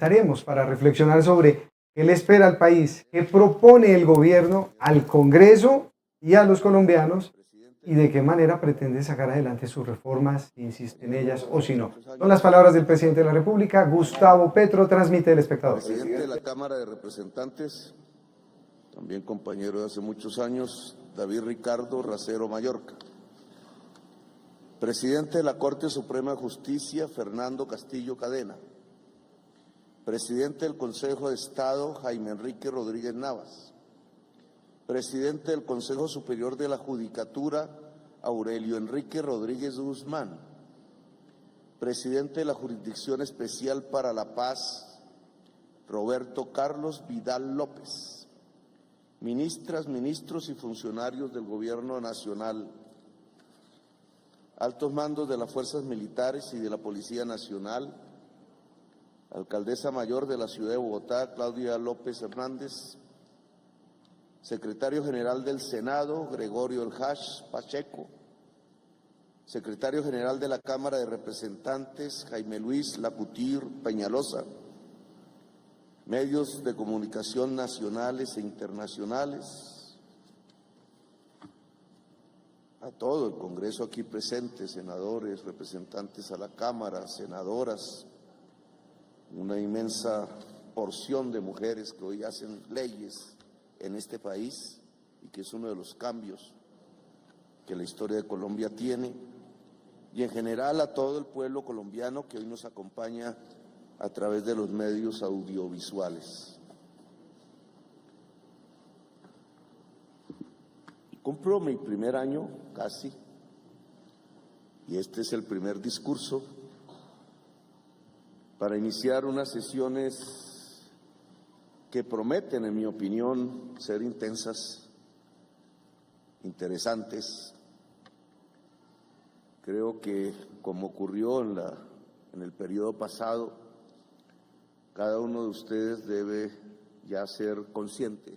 Estaremos para reflexionar sobre qué le espera al país, qué propone el gobierno al Congreso y a los colombianos y de qué manera pretende sacar adelante sus reformas, si insiste en ellas o si no. Son las palabras del presidente de la República, Gustavo Petro, transmite El Espectador. Presidente de la Cámara de Representantes, también compañero de hace muchos años, David Ricardo Racero Mallorca. Presidente de la Corte Suprema de Justicia, Fernando Castillo Cadena. Presidente del Consejo de Estado, Jaime Enrique Rodríguez Navas. Presidente del Consejo Superior de la Judicatura, Aurelio Enrique Rodríguez Guzmán. Presidente de la Jurisdicción Especial para la Paz, Roberto Carlos Vidal López. Ministras, ministros y funcionarios del Gobierno Nacional, altos mandos de las Fuerzas Militares y de la Policía Nacional, Alcaldesa Mayor de la Ciudad de Bogotá, Claudia López Hernández, Secretario General del Senado, Gregorio El Hash Pacheco, Secretario General de la Cámara de Representantes, Jaime Luis Lacutir Peñalosa, medios de comunicación nacionales e internacionales, a todo el Congreso aquí presente, senadores, representantes a la Cámara, senadoras, una inmensa porción de mujeres que hoy hacen leyes en este país y que es uno de los cambios que la historia de Colombia tiene, y en general a todo el pueblo colombiano que hoy nos acompaña a través de los medios audiovisuales. Cumplo mi primer año, casi, y este es el primer discurso para iniciar unas sesiones que prometen, en mi opinión, ser intensas, interesantes. Creo que, como ocurrió en el periodo pasado, cada uno de ustedes debe ya ser consciente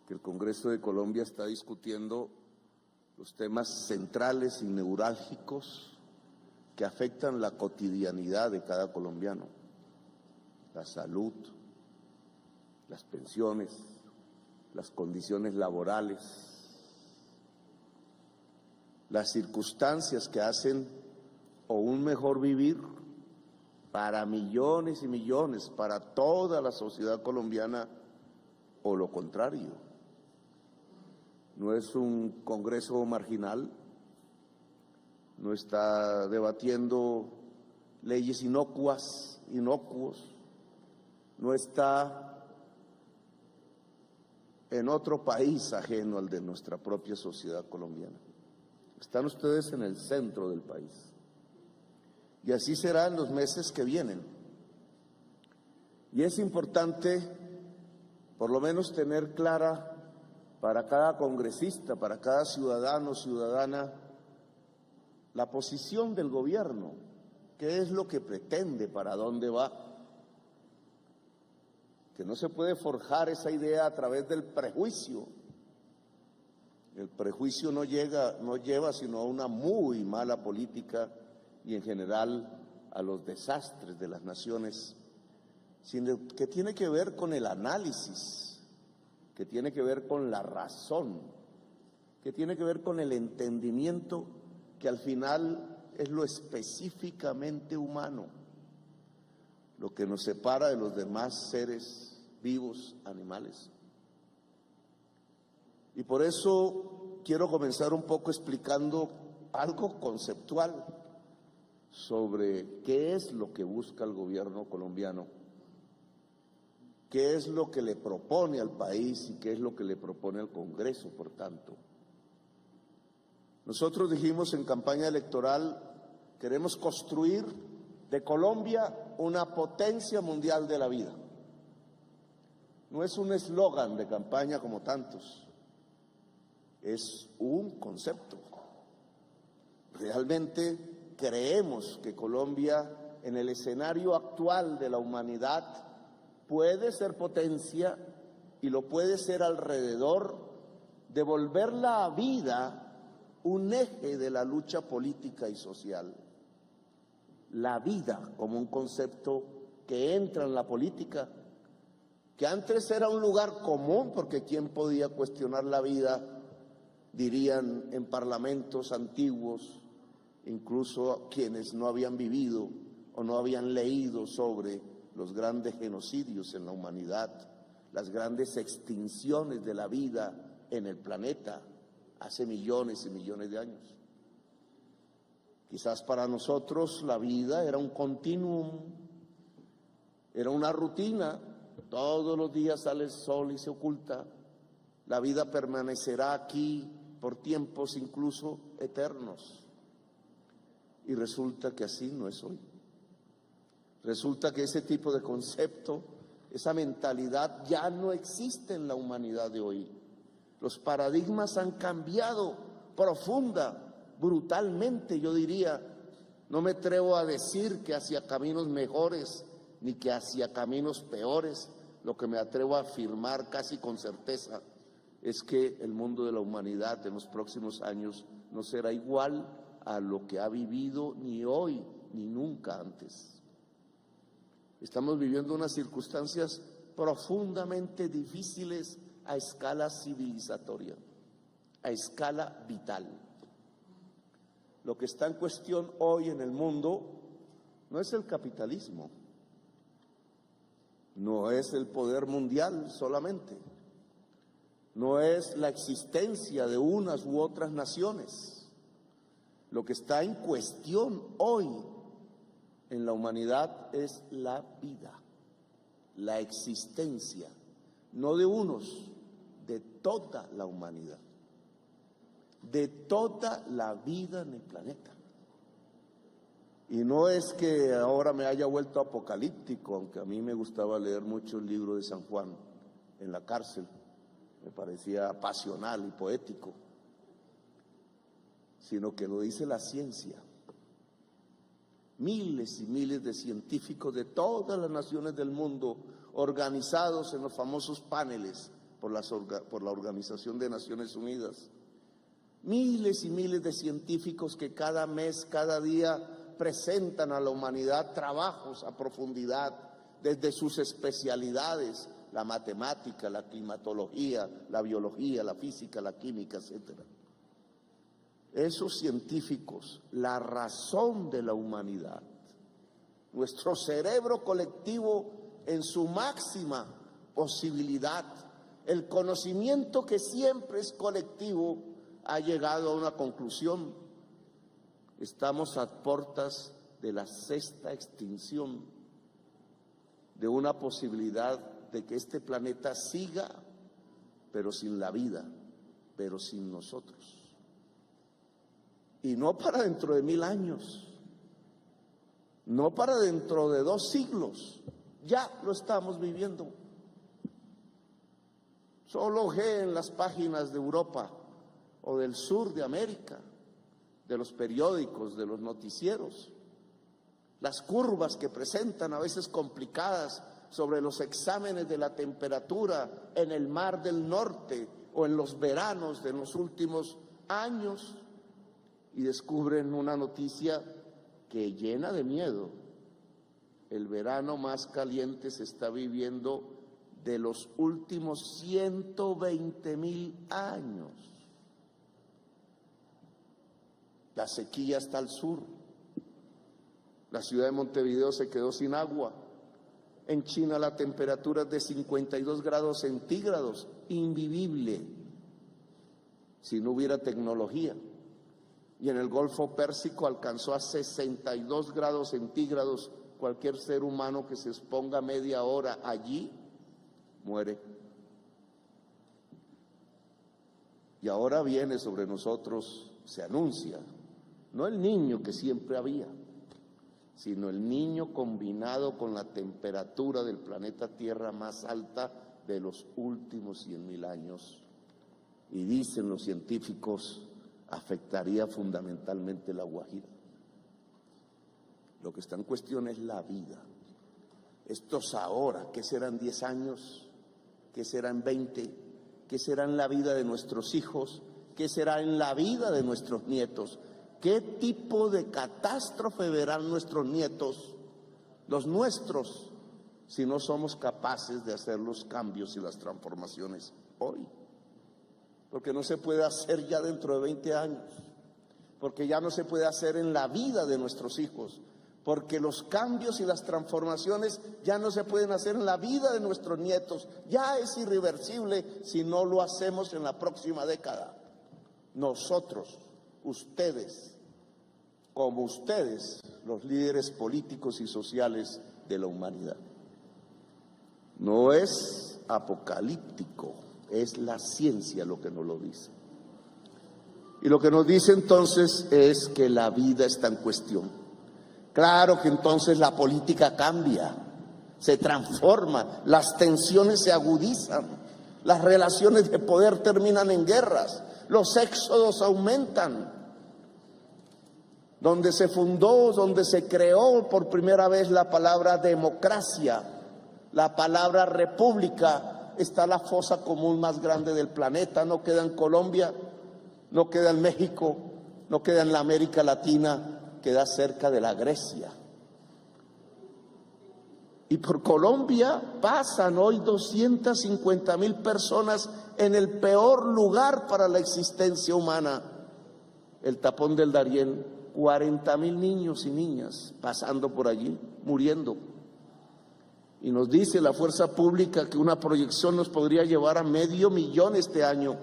que el Congreso de Colombia está discutiendo los temas centrales y neurálgicos que afectan la cotidianidad de cada colombiano: la salud, las pensiones, las condiciones laborales, las circunstancias que hacen o un mejor vivir para millones y millones, para toda la sociedad colombiana, o lo contrario. No es un Congreso marginal, no está debatiendo leyes inocuos, no está en otro país ajeno al de nuestra propia sociedad colombiana. Están ustedes en el centro del país. Y así será en los meses que vienen. Y es importante, por lo menos, tener clara para cada congresista, para cada ciudadano o ciudadana, la posición del gobierno, qué es lo que pretende, para dónde va. Que no se puede forjar esa idea a través del prejuicio. El prejuicio no lleva sino a una muy mala política y en general a los desastres de las naciones, sino que tiene que ver con el análisis, que tiene que ver con la razón, que tiene que ver con el entendimiento, que al final es lo específicamente humano, lo que nos separa de los demás seres vivos, animales. Y por eso quiero comenzar un poco explicando algo conceptual sobre qué es lo que busca el gobierno colombiano, qué es lo que le propone al país y qué es lo que le propone al Congreso, por tanto. Nosotros dijimos en campaña electoral: queremos construir de Colombia una potencia mundial de la vida. No es un eslogan de campaña como tantos, es un concepto. Realmente creemos que Colombia, en el escenario actual de la humanidad, puede ser potencia y lo puede ser alrededor de volver la vida un eje de la lucha política y social. La vida como un concepto que entra en la política, que antes era un lugar común, porque ¿quién podía cuestionar la vida? Dirían en parlamentos antiguos, incluso quienes no habían vivido o no habían leído sobre los grandes genocidios en la humanidad, las grandes extinciones de la vida en el planeta hace millones y millones de años. Quizás para nosotros la vida era un continuum, era una rutina. Todos los días sale el sol y se oculta. La vida permanecerá aquí por tiempos incluso eternos. Y resulta que así no es hoy. Resulta que ese tipo de concepto, esa mentalidad ya no existe en la humanidad de hoy. Los paradigmas han cambiado profunda, brutalmente, yo diría. No me atrevo a decir que hacia caminos mejores ni que hacia caminos peores. Lo que me atrevo a afirmar casi con certeza es que el mundo de la humanidad en los próximos años no será igual a lo que ha vivido ni hoy ni nunca antes. Estamos viviendo unas circunstancias profundamente difíciles a escala civilizatoria, a escala vital. Lo que está en cuestión hoy en el mundo no es el capitalismo, no es el poder mundial solamente, no es la existencia de unas u otras naciones. Lo que está en cuestión hoy en la humanidad es la vida, la existencia, no de unos, de toda la humanidad, de toda la vida en el planeta. Y no es que ahora me haya vuelto apocalíptico, aunque a mí me gustaba leer mucho el libro de San Juan en la cárcel, me parecía pasional y poético, sino que lo dice la ciencia. Miles y miles de científicos de todas las naciones del mundo, organizados en los famosos paneles por la Organización de Naciones Unidas. Miles y miles de científicos que cada mes, cada día presentan a la humanidad trabajos a profundidad desde sus especialidades, la matemática, la climatología, la biología, la física, la química, etc. Esos científicos, la razón de la humanidad, nuestro cerebro colectivo en su máxima posibilidad, el conocimiento que siempre es colectivo, ha llegado a una conclusión. Estamos a puertas de la sexta extinción, de una posibilidad de que este planeta siga, pero sin la vida, pero sin nosotros. Y no para dentro de 1000 años, no para dentro de 2 siglos, ya lo estamos viviendo. Solo ojeé en las páginas de Europa o del sur de América, de los periódicos, de los noticieros, las curvas que presentan a veces complicadas sobre los exámenes de la temperatura en el Mar del Norte o en los veranos de los últimos años, y descubren una noticia que llena de miedo. El verano más caliente se está viviendo de los últimos 120.000 años. La sequía está al sur. La ciudad de Montevideo se quedó sin agua. En China la temperatura es de 52 grados centígrados, invivible si no hubiera tecnología. Y en el Golfo Pérsico alcanzó a 62 grados centígrados. Cualquier ser humano que se exponga media hora allí muere. Y ahora viene sobre nosotros, se anuncia, no el niño que siempre había, sino el niño combinado con la temperatura del planeta Tierra más alta de los últimos 100.000 años. Y dicen los científicos, afectaría fundamentalmente la Guajira. Lo que está en cuestión es la vida. Estos ahora, ¿qué serán 10 años? ¿Qué será en 20? ¿Qué será en la vida de nuestros hijos? ¿Qué será en la vida de nuestros nietos? ¿Qué tipo de catástrofe verán nuestros nietos, los nuestros, si no somos capaces de hacer los cambios y las transformaciones hoy. Porque no se puede hacer ya dentro de 20 años, porque ya no se puede hacer en la vida de nuestros hijos, porque los cambios y las transformaciones ya no se pueden hacer en la vida de nuestros nietos, ya es irreversible si no lo hacemos en la próxima década. Nosotros, ustedes, como ustedes, los líderes políticos y sociales de la humanidad. No es apocalíptico, es la ciencia lo que nos lo dice. Y lo que nos dice entonces es que la vida está en cuestión. Claro que entonces la política cambia, se transforma, las tensiones se agudizan, las relaciones de poder terminan en guerras, los éxodos aumentan. Donde se fundó, donde se creó por primera vez la palabra democracia, la palabra república, está la fosa común más grande del planeta. No queda en Colombia, no queda en México, no queda en la América Latina, queda cerca de la Grecia. Y por Colombia pasan hoy 250,000 personas en el peor lugar para la existencia humana, el Tapón del Darién. 40,000 niños y niñas pasando por allí, muriendo. Y nos dice la fuerza pública que una proyección nos podría llevar a 500,000 este año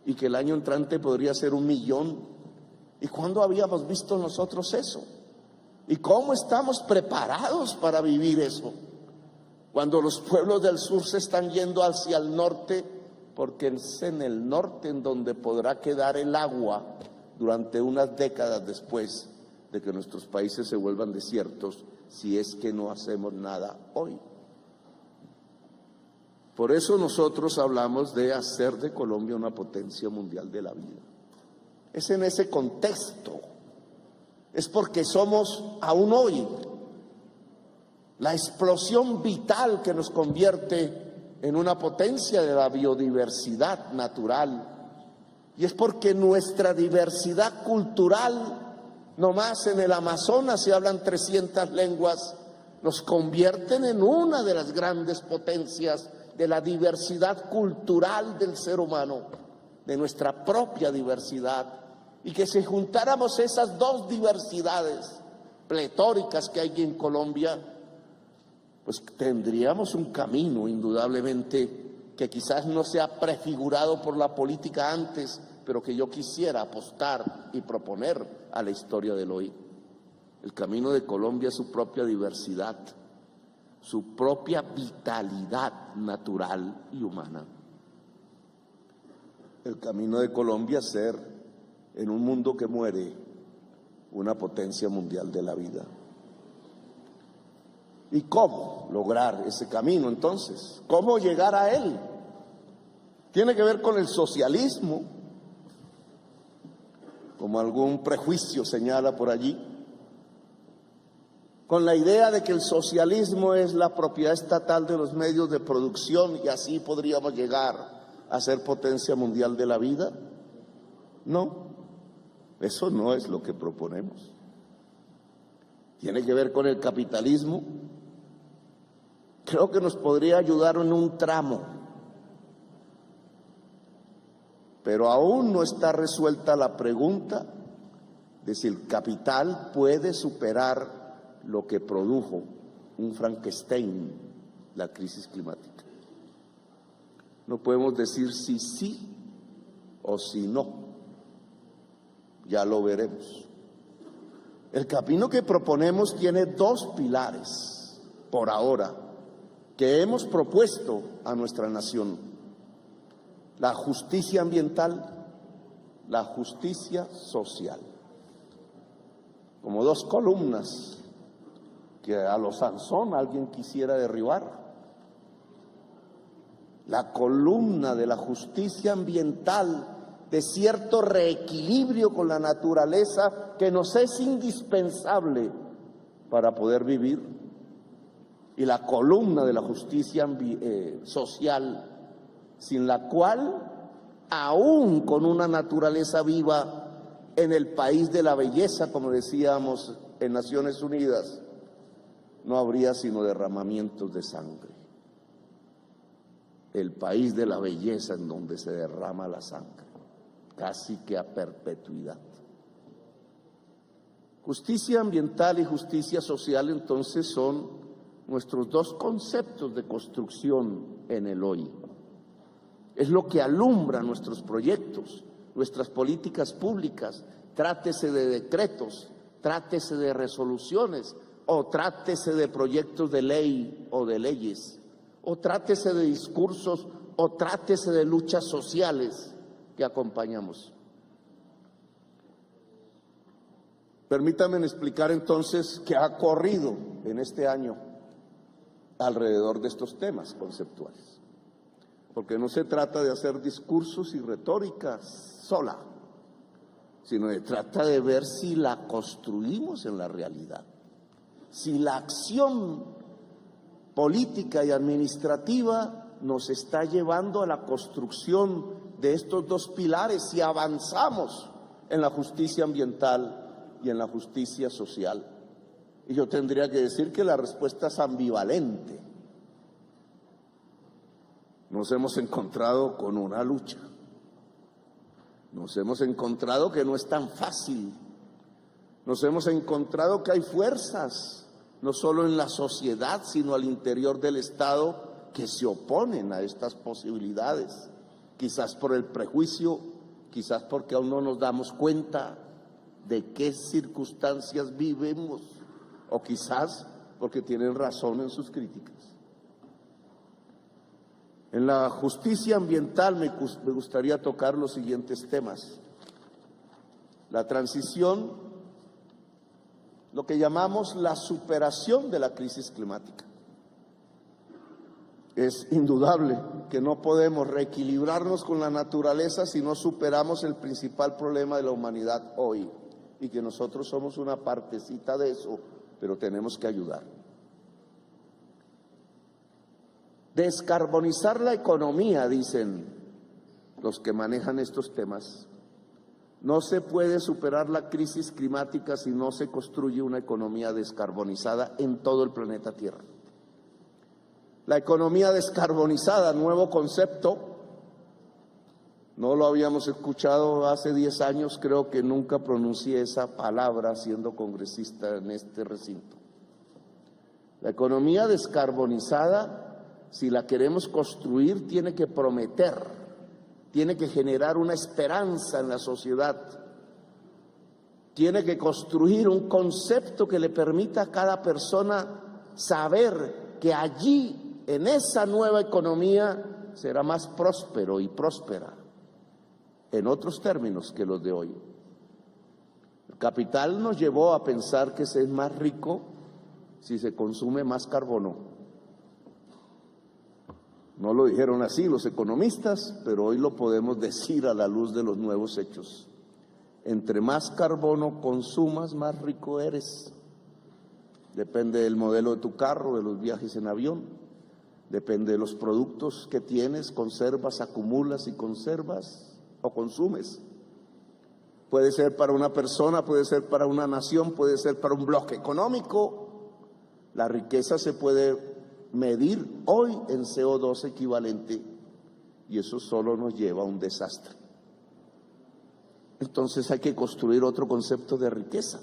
y que el año entrante podría ser 1,000,000. ¿Y cuándo habíamos visto nosotros eso? ¿Y cómo estamos preparados para vivir eso? Cuando los pueblos del sur se están yendo hacia el norte, porque es en el norte en donde podrá quedar el agua durante unas décadas después de que nuestros países se vuelvan desiertos, si es que no hacemos nada hoy. Por eso nosotros hablamos de hacer de Colombia una potencia mundial de la vida. Es en ese contexto, es porque somos aún hoy la explosión vital que nos convierte en una potencia de la biodiversidad natural. Y es porque nuestra diversidad cultural, nomás en el Amazonas se hablan 300 lenguas, nos convierten en una de las grandes potencias de la diversidad cultural del ser humano, de nuestra propia diversidad. Y que si juntáramos esas dos diversidades pletóricas que hay en Colombia, pues tendríamos un camino indudablemente que quizás no se ha prefigurado por la política antes, pero que yo quisiera apostar y proponer a la historia del hoy. El camino de Colombia es su propia diversidad, su propia vitalidad natural y humana. El camino de Colombia es ser, en un mundo que muere, una potencia mundial de la vida. ¿Y cómo lograr ese camino entonces? ¿Cómo llegar a él? Tiene que ver con el socialismo, como algún prejuicio señala por allí, con la idea de que el socialismo es la propiedad estatal de los medios de producción y así podríamos llegar a ser potencia mundial de la vida. No, eso no es lo que proponemos. Tiene que ver con el capitalismo. Creo que nos podría ayudar en un tramo, pero aún no está resuelta la pregunta de si el capital puede superar lo que produjo un Frankenstein, la crisis climática. No podemos decir si sí o si no, ya lo veremos. El camino que proponemos tiene dos pilares, por ahora, que hemos propuesto a nuestra nación: la justicia ambiental, la justicia social, como dos columnas que a lo Sansón alguien quisiera derribar. La columna de la justicia ambiental, de cierto reequilibrio con la naturaleza que nos es indispensable para poder vivir, y la columna de la justicia social, sin la cual, aún con una naturaleza viva en el país de la belleza, como decíamos en Naciones Unidas, no habría sino derramamientos de sangre. El país de la belleza en donde se derrama la sangre, casi que a perpetuidad. Justicia ambiental y justicia social, entonces, son nuestros dos conceptos de construcción en el hoy. Es lo que alumbra nuestros proyectos, nuestras políticas públicas, trátese de decretos, trátese de resoluciones, o trátese de proyectos de ley o de leyes, o trátese de discursos, o trátese de luchas sociales que acompañamos. Permítanme explicar entonces qué ha corrido en este año alrededor de estos temas conceptuales. Porque no se trata de hacer discursos y retórica sola, sino se trata de ver si la construimos en la realidad, si la acción política y administrativa nos está llevando a la construcción de estos dos pilares, si avanzamos en la justicia ambiental y en la justicia social. Y yo tendría que decir que la respuesta es ambivalente. Nos hemos encontrado con una lucha. Nos hemos encontrado que no es tan fácil. Nos hemos encontrado que hay fuerzas, no solo en la sociedad, sino al interior del Estado, que se oponen a estas posibilidades. Quizás por el prejuicio, quizás porque aún no nos damos cuenta de qué circunstancias vivimos, o quizás porque tienen razón en sus críticas. En la justicia ambiental me gustaría tocar los siguientes temas. La transición, lo que llamamos la superación de la crisis climática. Es indudable que no podemos reequilibrarnos con la naturaleza si no superamos el principal problema de la humanidad hoy, y que nosotros somos una partecita de eso, pero tenemos que ayudar. Descarbonizar la economía, dicen los que manejan estos temas. No se puede superar la crisis climática si no se construye una economía descarbonizada en todo el planeta Tierra. La economía descarbonizada, nuevo concepto, no lo habíamos escuchado hace 10 años, creo que nunca pronuncié esa palabra siendo congresista en este recinto. La economía descarbonizada, si la queremos construir, tiene que prometer, tiene que generar una esperanza en la sociedad, tiene que construir un concepto que le permita a cada persona saber que allí, en esa nueva economía, será más próspero y próspera, en otros términos que los de hoy. El capital nos llevó a pensar que se es más rico si se consume más carbono. No lo dijeron así los economistas, pero hoy lo podemos decir a la luz de los nuevos hechos. Entre más carbono consumas, más rico eres. Depende del modelo de tu carro, de los viajes en avión, depende de los productos que tienes, conservas, acumulas y conservas o consumes. Puede ser para una persona, puede ser para una nación, puede ser para un bloque económico. La riqueza se puede medir hoy en CO2 equivalente, y eso solo nos lleva a un desastre. Entonces hay que construir otro concepto de riqueza,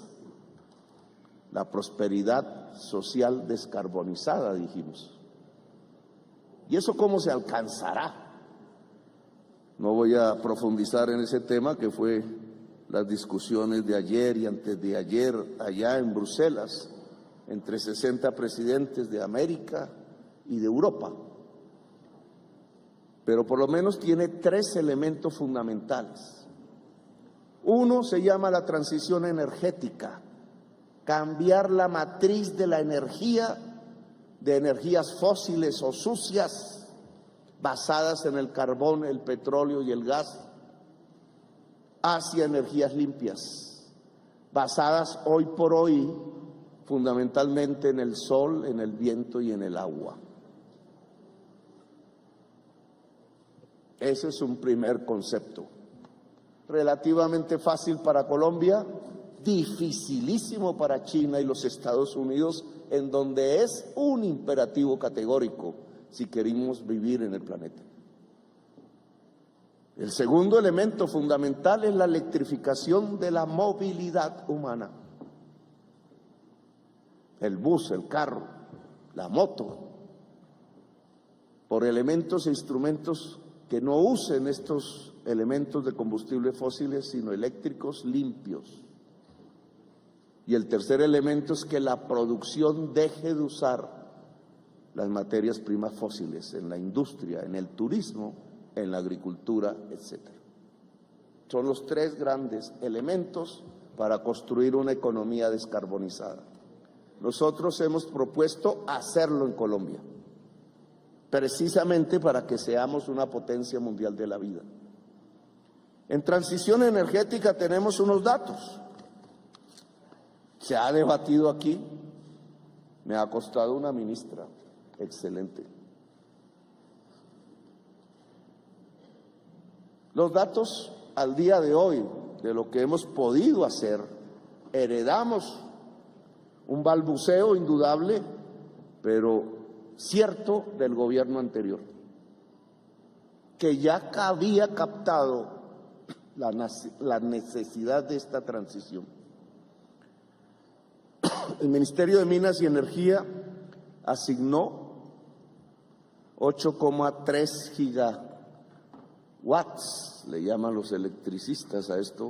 la prosperidad social descarbonizada, dijimos. ¿Y eso cómo se alcanzará? No voy a profundizar en ese tema, que fue las discusiones de ayer y antes de ayer allá en Bruselas, entre 60 presidentes de América y de Europa. Pero por lo menos tiene 3 elementos fundamentales. Uno se llama la transición energética, cambiar la matriz de la energía, de energías fósiles o sucias, basadas en el carbón, el petróleo y el gas, hacia energías limpias, basadas hoy por hoy fundamentalmente en el sol, en el viento y en el agua. Ese es un primer concepto. Relativamente fácil para Colombia, dificilísimo para China y los Estados Unidos, en donde es un imperativo categórico si queremos vivir en el planeta. El segundo elemento fundamental es la electrificación de la movilidad humana. El bus, el carro, la moto, por elementos e instrumentos que no usen estos elementos de combustibles fósiles, sino eléctricos limpios. Y el tercer elemento es que la producción deje de usar las materias primas fósiles en la industria, en el turismo, en la agricultura, etc. Son los tres grandes elementos para construir una economía descarbonizada. Nosotros hemos propuesto hacerlo en Colombia, precisamente para que seamos una potencia mundial de la vida. En transición energética tenemos unos datos. Se ha debatido aquí, me ha costado una ministra excelente. Los datos al día de hoy de lo que hemos podido hacer, heredamos un balbuceo indudable, pero cierto, del gobierno anterior, que ya había captado la necesidad de esta transición. El Ministerio de Minas y Energía asignó 8,3 gigawatts, le llaman los electricistas a esto,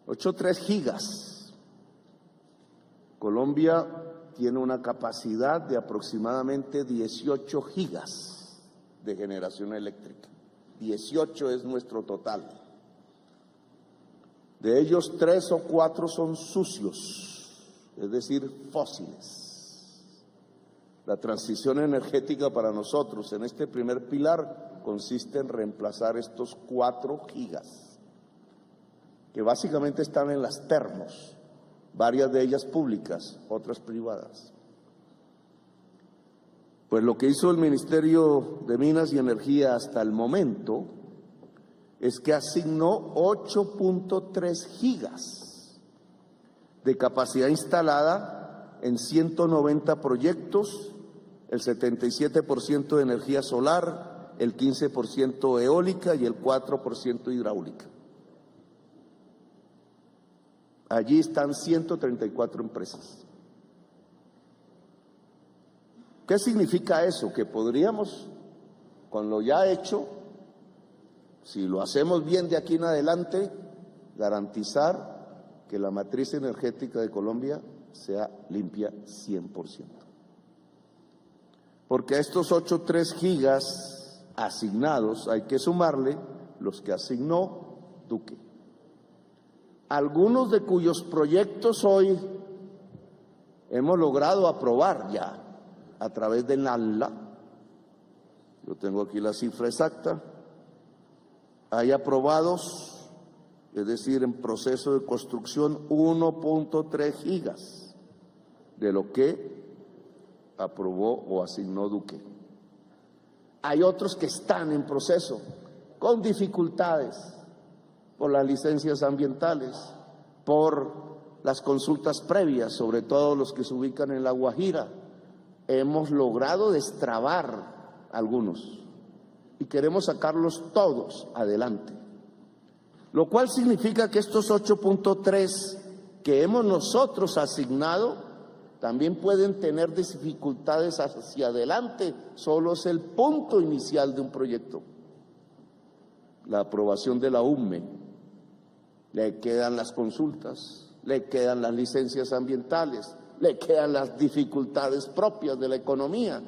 8,3 gigas. Colombia tiene una capacidad de aproximadamente 18 gigas de generación eléctrica. 18 es nuestro total. De ellos 3 o 4 son sucios, es decir, fósiles. La transición energética para nosotros en este primer pilar consiste en reemplazar estos 4 gigas, que básicamente están en las termos, varias de ellas públicas, otras privadas. Pues lo que hizo el Ministerio de Minas y Energía hasta el momento es que asignó 8,3 gigas de capacidad instalada en 190 proyectos, el 77% de energía solar, el 15% eólica y el 4% hidráulica. Allí están 134 empresas. ¿Qué significa eso? Que podríamos, con lo ya hecho, si lo hacemos bien de aquí en adelante, garantizar que la matriz energética de Colombia sea limpia 100%. Porque a estos 8,3 gigas asignados hay que sumarle los que asignó Duque. Algunos de cuyos proyectos hoy hemos logrado aprobar ya a través del ANLA, yo tengo aquí la cifra exacta, hay aprobados, es decir, en proceso de construcción 1,3 gigas de lo que aprobó o asignó Duque. Hay otros que están en proceso, con dificultades, por las licencias ambientales, por las consultas previas, sobre todo los que se ubican en La Guajira. Hemos logrado destrabar algunos y queremos sacarlos todos adelante. Lo cual significa que estos 8,3 que hemos nosotros asignado también pueden tener dificultades hacia adelante. Solo es el punto inicial de un proyecto. La aprobación de la UME, le quedan las consultas, le quedan las licencias ambientales, le quedan las dificultades propias de la economía.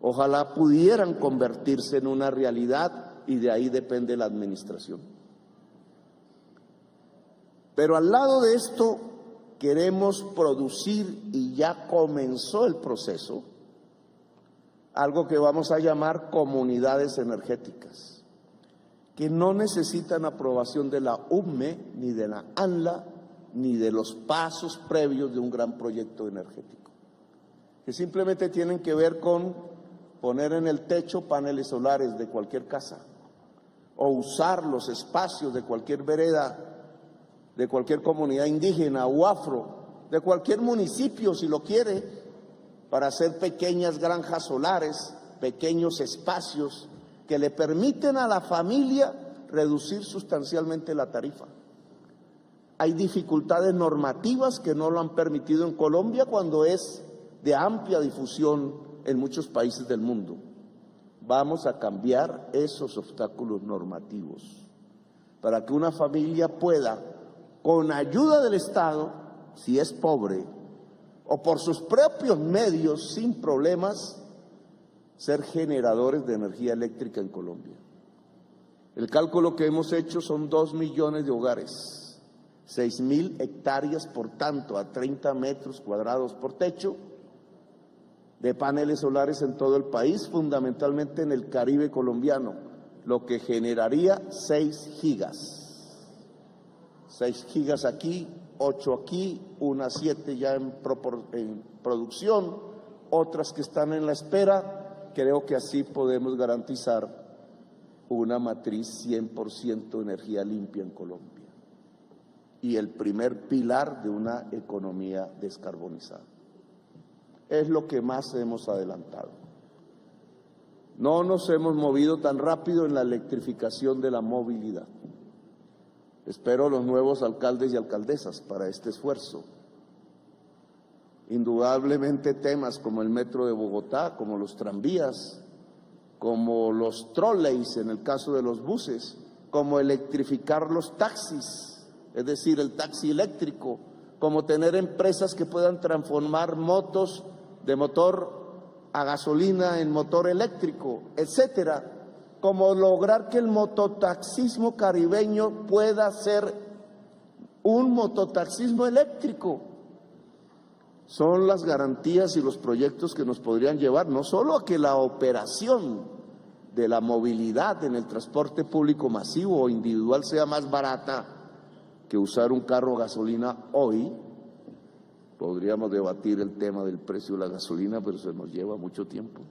Ojalá pudieran convertirse en una realidad y de ahí depende la administración. Pero al lado de esto queremos producir, y ya comenzó el proceso, algo que vamos a llamar comunidades energéticas, que no necesitan aprobación de la UME, ni de la ANLA, ni de los pasos previos de un gran proyecto energético, que simplemente tienen que ver con poner en el techo paneles solares de cualquier casa, o usar los espacios de cualquier vereda, de cualquier comunidad indígena o afro, de cualquier municipio, si lo quiere, para hacer pequeñas granjas solares, pequeños espacios que le permiten a la familia reducir sustancialmente la tarifa. Hay dificultades normativas que no lo han permitido en Colombia cuando es de amplia difusión en muchos países del mundo. Vamos a cambiar esos obstáculos normativos para que una familia pueda, con ayuda del Estado, si es pobre, o por sus propios medios, sin problemas, ser generadores de energía eléctrica en Colombia. El cálculo que hemos hecho son 2 millones de hogares, 6.000 hectáreas, por tanto, a 30 metros cuadrados por techo, de paneles solares en todo el país, fundamentalmente en el Caribe colombiano, lo que generaría 6 gigas. 6 gigas aquí, 8 aquí, unas 7 ya en producción, otras que están en la espera. Creo que así podemos garantizar una matriz 100% energía limpia en Colombia y el primer pilar de una economía descarbonizada. Es lo que más hemos adelantado. No nos hemos movido tan rápido en la electrificación de la movilidad. Espero los nuevos alcaldes y alcaldesas para este esfuerzo. Indudablemente temas como el metro de Bogotá, como los tranvías, como los trolleys en el caso de los buses, como electrificar los taxis, es decir, el taxi eléctrico, como tener empresas que puedan transformar motos de motor a gasolina en motor eléctrico, etcétera, como lograr que el mototaxismo caribeño pueda ser un mototaxismo eléctrico. Son las garantías y los proyectos que nos podrían llevar no solo a que la operación de la movilidad en el transporte público masivo o individual sea más barata que usar un carro a gasolina hoy. Podríamos debatir el tema del precio de la gasolina, pero se nos lleva mucho tiempo.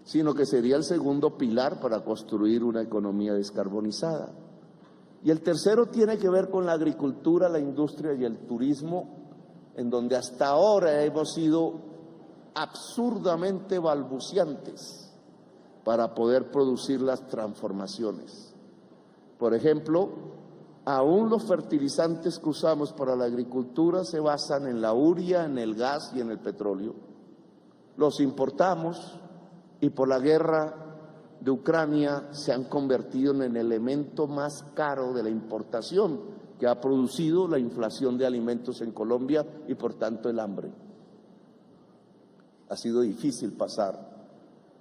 Sino que sería el segundo pilar para construir una economía descarbonizada. Y el tercero tiene que ver con la agricultura, la industria y el turismo, en donde hasta ahora hemos sido absurdamente balbuciantes para poder producir las transformaciones. Por ejemplo, aún los fertilizantes que usamos para la agricultura se basan en la urea, en el gas y en el petróleo. Los importamos y por la guerra de Ucrania se han convertido en el elemento más caro de la importación que ha producido la inflación de alimentos en Colombia y por tanto el hambre. Ha sido difícil pasar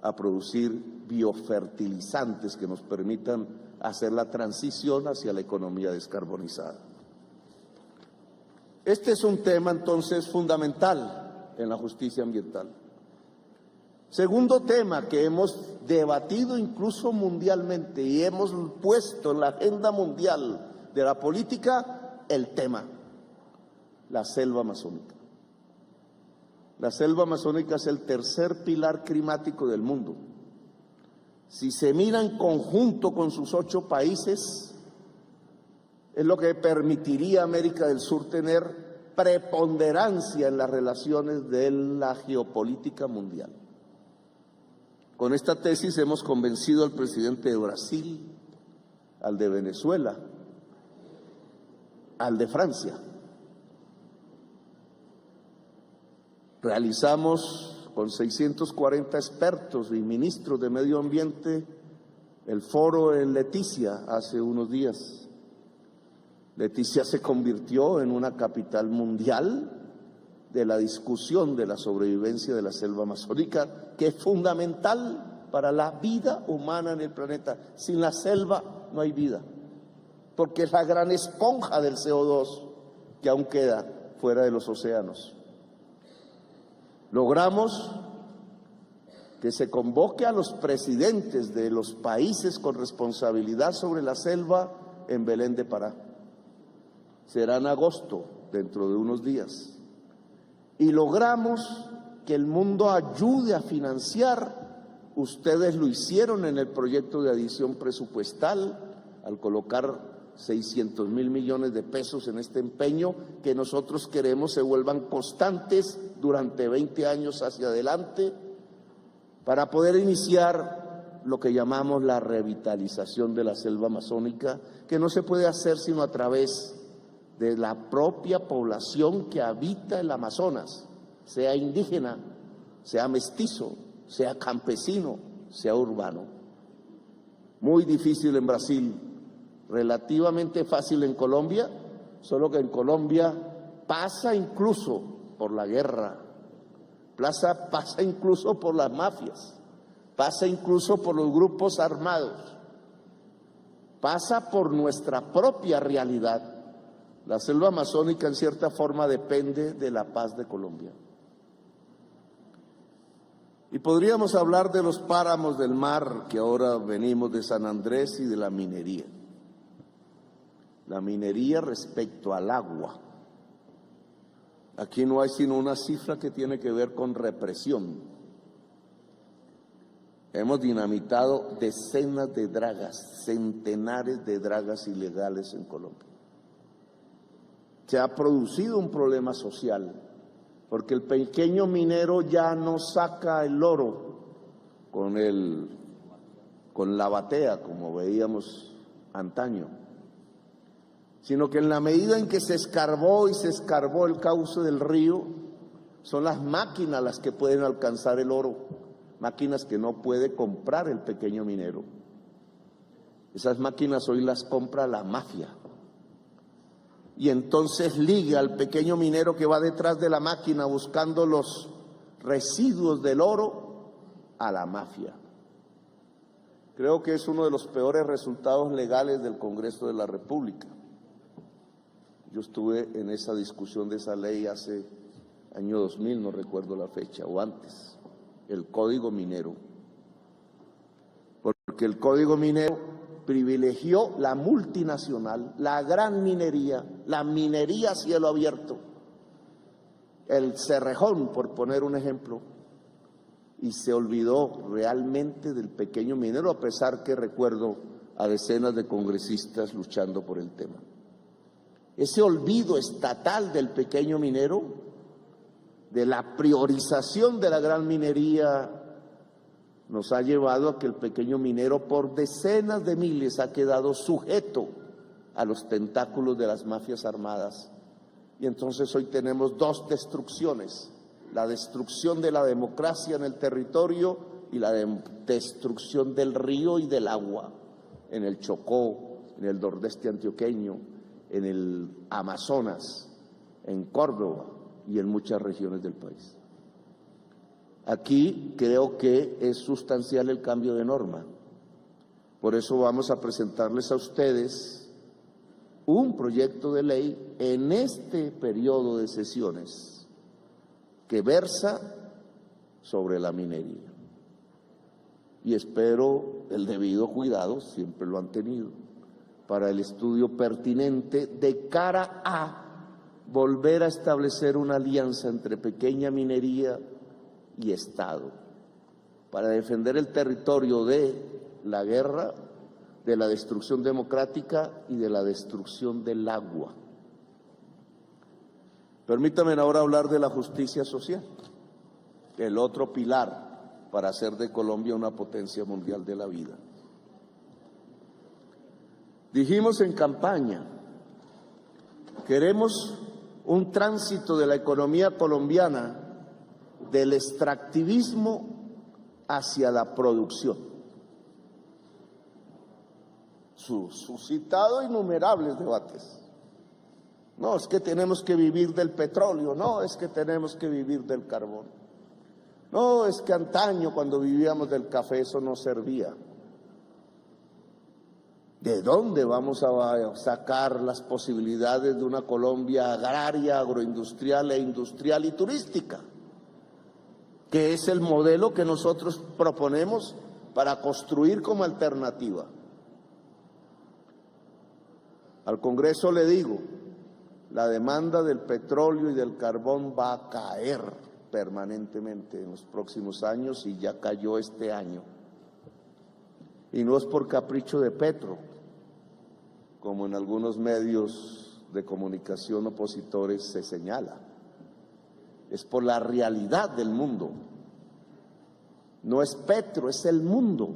a producir biofertilizantes que nos permitan hacer la transición hacia la economía descarbonizada. Este es un tema entonces fundamental en la justicia ambiental. Segundo tema que hemos debatido incluso mundialmente y hemos puesto en la agenda mundial de la política, el tema, la selva amazónica. La selva amazónica es el tercer pilar climático del mundo. Si se mira en conjunto con sus 8 países, es lo que permitiría a América del Sur tener preponderancia en las relaciones de la geopolítica mundial. Con esta tesis hemos convencido al presidente de Brasil, al de Venezuela, al de Francia. Realizamos con 640 expertos y ministros de medio ambiente el foro en Leticia hace unos días. Leticia se convirtió en una capital mundial de la discusión de la sobrevivencia de la selva amazónica, que es fundamental para la vida humana en el planeta. Sin la selva no hay vida, porque es la gran esponja del CO2 que aún queda fuera de los océanos. Logramos que se convoque a los presidentes de los países con responsabilidad sobre la selva en Belén de Pará. Será en agosto, dentro de unos días. Y logramos que el mundo ayude a financiar. Ustedes lo hicieron en el proyecto de adición presupuestal al colocar 600.000 millones de pesos en este empeño que nosotros queremos se vuelvan constantes durante 20 años hacia adelante para poder iniciar lo que llamamos la revitalización de la selva amazónica, que no se puede hacer sino a través de la propia población que habita el Amazonas, sea indígena, sea mestizo, sea campesino, sea urbano. Muy difícil en Brasil, relativamente fácil en Colombia, solo que en Colombia pasa incluso por la guerra, pasa incluso por las mafias, pasa incluso por los grupos armados, pasa por nuestra propia realidad. La selva amazónica en cierta forma depende de la paz de Colombia. Y podríamos hablar de los páramos del mar, que ahora venimos de San Andrés, y de la minería. La minería respecto al agua. Aquí no hay sino una cifra que tiene que ver con represión. Hemos dinamitado decenas de dragas, centenares de dragas ilegales en Colombia. Se ha producido un problema social, porque el pequeño minero ya no saca el oro con la batea, como veíamos antaño, sino que en la medida en que se escarbó el cauce del río, son las máquinas las que pueden alcanzar el oro, máquinas que no puede comprar el pequeño minero. Esas máquinas hoy las compra la mafia. Y entonces liga al pequeño minero que va detrás de la máquina buscando los residuos del oro a la mafia. Creo que es uno de los peores resultados legales del Congreso de la República. Yo estuve en esa discusión de esa ley hace año 2000, no recuerdo la fecha, o antes, el Código Minero. Porque el Código Minero privilegió la multinacional, la gran minería, la minería a cielo abierto, el Cerrejón, por poner un ejemplo, y se olvidó realmente del pequeño minero, a pesar que recuerdo a decenas de congresistas luchando por el tema. Ese olvido estatal del pequeño minero, de la priorización de la gran minería, nos ha llevado a que el pequeño minero por decenas de miles ha quedado sujeto a los tentáculos de las mafias armadas. Y entonces hoy tenemos dos destrucciones: la destrucción de la democracia en el territorio y la destrucción del río y del agua, en el Chocó, en el Nordeste antioqueño, en el Amazonas, en Córdoba y en muchas regiones del país. Aquí creo que es sustancial el cambio de norma. Por eso vamos a presentarles a ustedes un proyecto de ley en este periodo de sesiones que versa sobre la minería. Y espero el debido cuidado, siempre lo han tenido, para el estudio pertinente de cara a volver a establecer una alianza entre pequeña minería y Estado, para defender el territorio de la guerra, de la destrucción democrática y de la destrucción del agua. Permítanme ahora hablar de la justicia social, el otro pilar para hacer de Colombia una potencia mundial de la vida. Dijimos en campaña, queremos un tránsito de la economía colombiana del extractivismo hacia la producción. Suscitado innumerables debates. No, es que tenemos que vivir del petróleo, no, es que tenemos que vivir del carbón. No, es que antaño cuando vivíamos del café eso no servía. ¿De dónde vamos a sacar las posibilidades de una Colombia agraria, agroindustrial e industrial y turística? Que es el modelo que nosotros proponemos para construir como alternativa. Al Congreso le digo, la demanda del petróleo y del carbón va a caer permanentemente en los próximos años y ya cayó este año. Y no es por capricho de Petro, como en algunos medios de comunicación opositores se señala. Es por la realidad del mundo. No es Petro, es el mundo.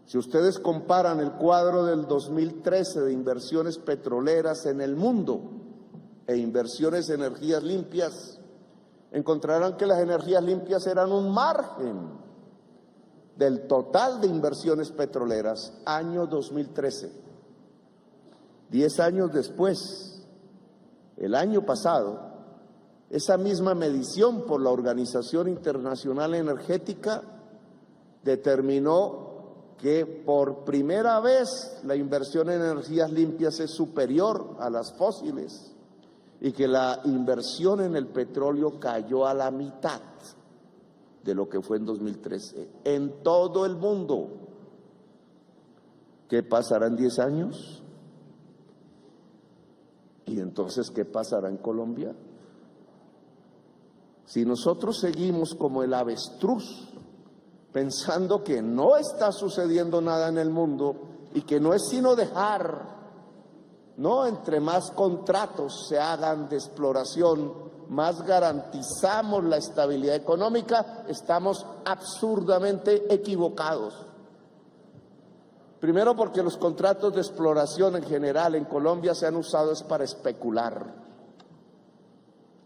Si ustedes comparan el cuadro del 2013 de inversiones petroleras en el mundo e inversiones en energías limpias, encontrarán que las energías limpias eran un margen del total de inversiones petroleras, año 2013. 10 años después, el año pasado, esa misma medición por la Organización Internacional Energética determinó que por primera vez la inversión en energías limpias es superior a las fósiles y que la inversión en el petróleo cayó a la mitad de lo que fue en 2013, en todo el mundo. ¿Qué pasará en 10 años? ¿Y entonces qué pasará en Colombia? Si nosotros seguimos como el avestruz, pensando que no está sucediendo nada en el mundo y que no es sino dejar, no, entre más contratos se hagan de exploración, más garantizamos la estabilidad económica, estamos absurdamente equivocados. Primero porque los contratos de exploración en general en Colombia se han usado es para especular.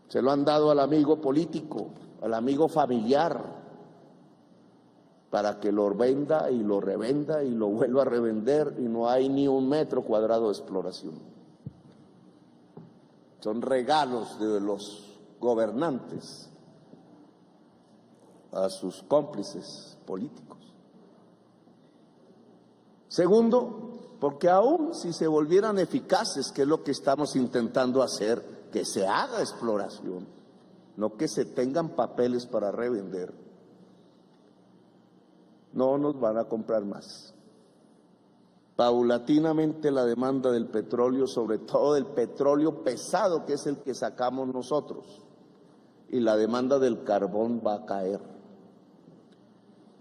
Se lo han dado al amigo político, al amigo familiar, para que lo venda y lo revenda y lo vuelva a revender y no hay ni un metro cuadrado de exploración. Son regalos de los gobernantes a sus cómplices políticos. Segundo, porque aún si se volvieran eficaces, que es lo que estamos intentando hacer, que se haga exploración, no que se tengan papeles para revender, no nos van a comprar más. Paulatinamente la demanda del petróleo, sobre todo del petróleo pesado, que es el que sacamos nosotros, y la demanda del carbón va a caer.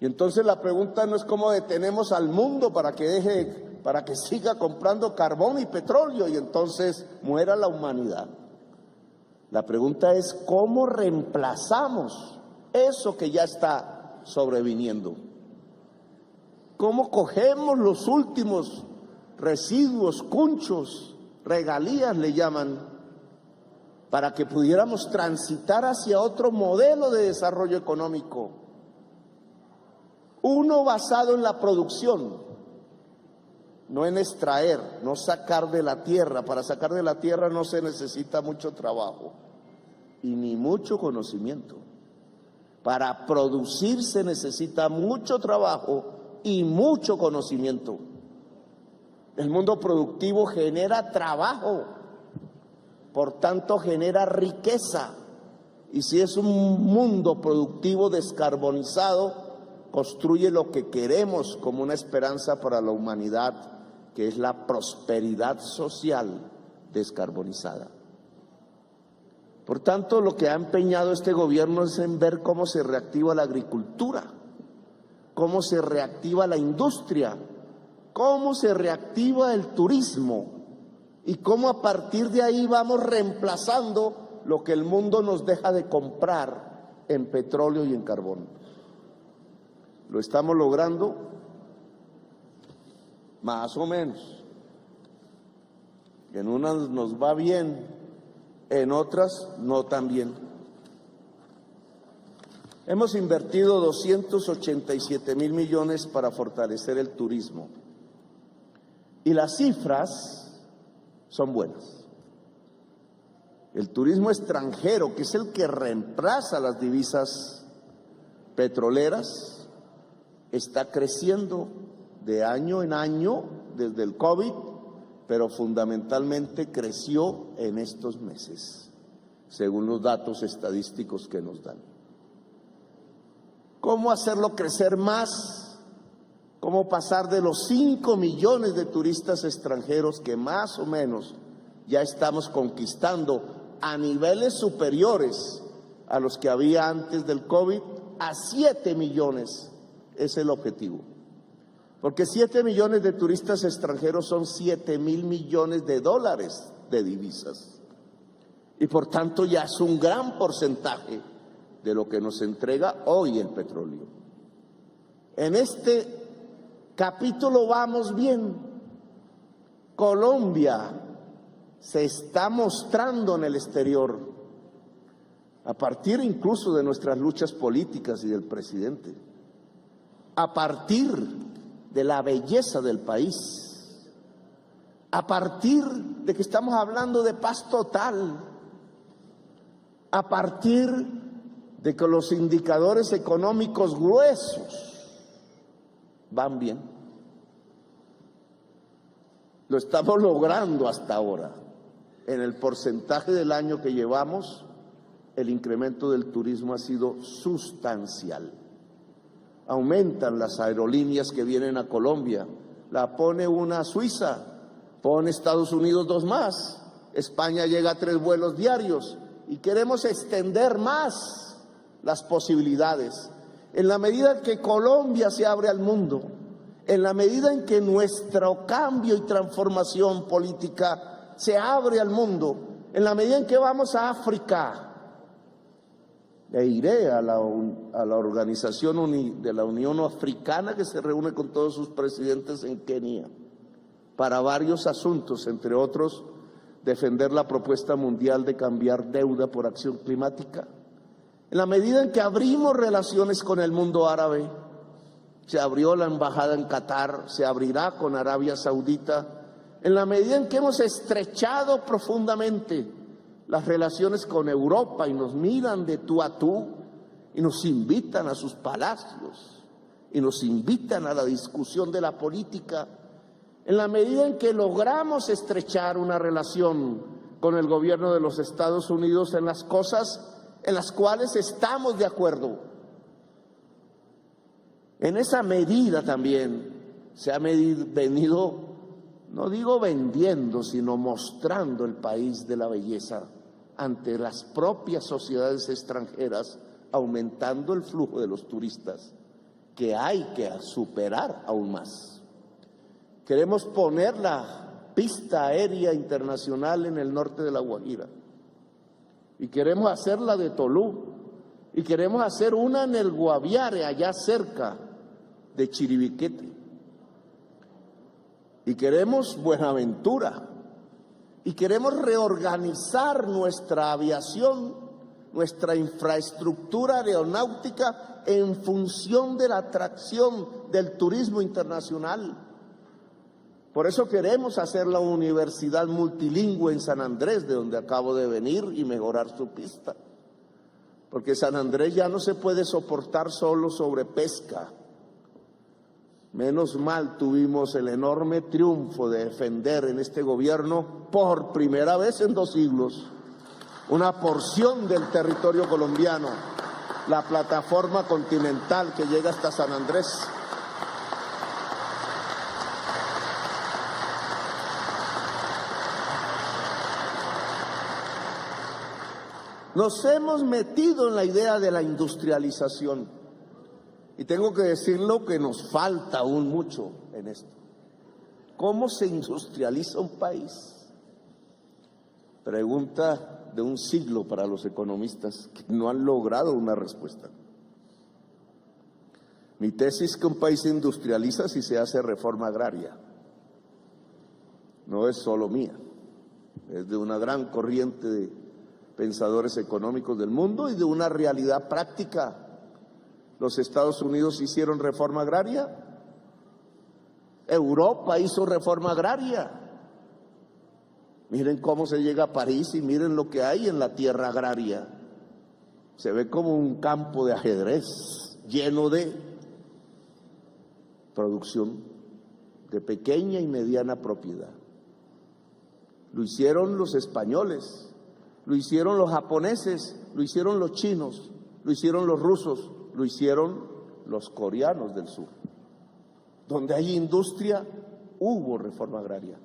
Y entonces la pregunta no es cómo detenemos al mundo para que siga comprando carbón y petróleo y entonces muera la humanidad. La pregunta es cómo reemplazamos eso que ya está sobreviniendo. ¿Cómo cogemos los últimos residuos, cunchos, regalías le llaman, para que pudiéramos transitar hacia otro modelo de desarrollo económico? Uno basado en la producción, no en extraer, no sacar de la tierra. Para sacar de la tierra no se necesita mucho trabajo y ni mucho conocimiento. Para producir se necesita mucho trabajo y mucho conocimiento. El mundo productivo genera trabajo, por tanto genera riqueza. Y si es un mundo productivo descarbonizado, construye lo que queremos como una esperanza para la humanidad, que es la prosperidad social descarbonizada. Por tanto, lo que ha empeñado este gobierno es en ver cómo se reactiva la agricultura, cómo se reactiva la industria, cómo se reactiva el turismo y cómo a partir de ahí vamos reemplazando lo que el mundo nos deja de comprar en petróleo y en carbón. ¿Lo estamos logrando? Más o menos. En unas nos va bien, en otras no tan bien. Hemos invertido 287.000 millones para fortalecer el turismo. Y las cifras son buenas. El turismo extranjero, que es el que reemplaza las divisas petroleras, está creciendo de año en año desde el COVID, pero fundamentalmente creció en estos meses, según los datos estadísticos que nos dan. ¿Cómo hacerlo crecer más? ¿Cómo pasar de los 5 millones de turistas extranjeros que más o menos ya estamos conquistando a niveles superiores a los que había antes del COVID a 7 millones? Es el objetivo. Porque 7 millones de turistas extranjeros son 7.000 millones de dólares de divisas. Y por tanto ya es un gran porcentaje de lo que nos entrega hoy el petróleo. En este capítulo vamos bien. Colombia se está mostrando en el exterior, a partir incluso de nuestras luchas políticas y del presidente, a partir de la belleza del país, a partir de que estamos hablando de paz total, a partir de que los indicadores económicos gruesos van bien. Lo estamos logrando hasta ahora. En el porcentaje del año que llevamos, el incremento del turismo ha sido sustancial. Aumentan las aerolíneas que vienen a Colombia, la pone una Suiza, pone Estados Unidos 2 más, España llega a 3 vuelos diarios y queremos extender más las posibilidades. En la medida que Colombia se abre al mundo, en la medida en que nuestro cambio y transformación política se abre al mundo, en la medida en que vamos a África, e iré a la organización de la Unión Africana, que se reúne con todos sus presidentes en Kenia para varios asuntos, entre otros defender la propuesta mundial de cambiar deuda por acción climática. En la medida en que abrimos relaciones con el mundo árabe, se abrió la embajada en Qatar, se abrirá con Arabia Saudita. En la medida en que hemos estrechado profundamente las relaciones con Europa y nos miran de tú a tú y nos invitan a sus palacios y nos invitan a la discusión de la política, en la medida en que logramos estrechar una relación con el gobierno de los Estados Unidos en las cosas en las cuales estamos de acuerdo, en esa medida también se ha venido, no digo vendiendo, sino mostrando el país de la belleza ante las propias sociedades extranjeras, aumentando el flujo de los turistas, que hay que superar aún más. Queremos poner la pista aérea internacional en el norte de La Guajira, y queremos hacer la de Tolú, y queremos hacer una en el Guaviare, allá cerca de Chiribiquete, y queremos Buenaventura, y queremos reorganizar nuestra aviación, nuestra infraestructura aeronáutica en función de la atracción del turismo internacional. Por eso queremos hacer la universidad multilingüe en San Andrés, de donde acabo de venir, y mejorar su pista. Porque San Andrés ya no se puede soportar solo sobre pesca. Menos mal tuvimos el enorme triunfo de defender en este gobierno, por primera vez en 2 siglos, una porción del territorio colombiano, la plataforma continental que llega hasta San Andrés. Nos hemos metido en la idea de la industrialización. Y tengo que decirlo que nos falta aún mucho en esto. ¿Cómo se industrializa un país? Pregunta de un siglo para los economistas que no han logrado una respuesta. Mi tesis es que un país se industrializa si se hace reforma agraria. No es solo mía, es de una gran corriente de pensadores económicos del mundo y de una realidad práctica. Los Estados Unidos hicieron reforma agraria, Europa hizo reforma agraria. Miren cómo se llega a París y miren lo que hay en la tierra agraria. Se ve como un campo de ajedrez lleno de producción de pequeña y mediana propiedad. Lo hicieron los españoles, lo hicieron los japoneses, lo hicieron los chinos, lo hicieron los rusos, lo hicieron los coreanos del sur. Donde hay industria, hubo reforma agraria.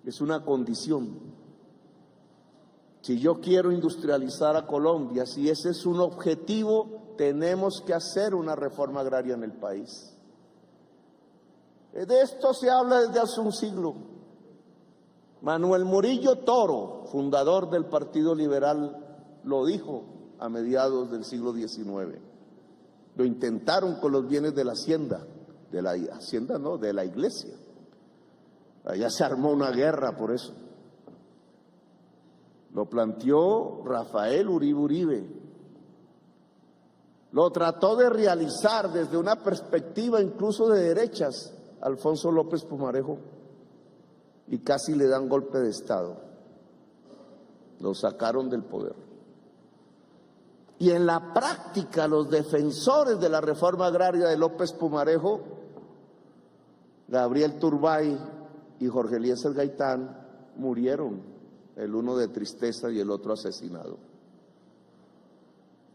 Es una condición. Si yo quiero industrializar a Colombia, si ese es un objetivo, tenemos que hacer una reforma agraria en el país. De esto se habla desde hace un siglo. Manuel Murillo Toro, fundador del Partido Liberal, lo dijo a mediados del siglo XIX. Lo intentaron con los bienes de la hacienda, de la iglesia. Allá se armó una guerra por eso. Lo planteó Rafael Uribe Uribe. Lo trató de realizar desde una perspectiva incluso de derechas Alfonso López Pumarejo, y casi le dan golpe de Estado. Lo sacaron del poder. Y en la práctica, los defensores de la reforma agraria de López Pumarejo, Gabriel Turbay y Jorge Eliezer Gaitán, murieron, el uno de tristeza y el otro asesinado.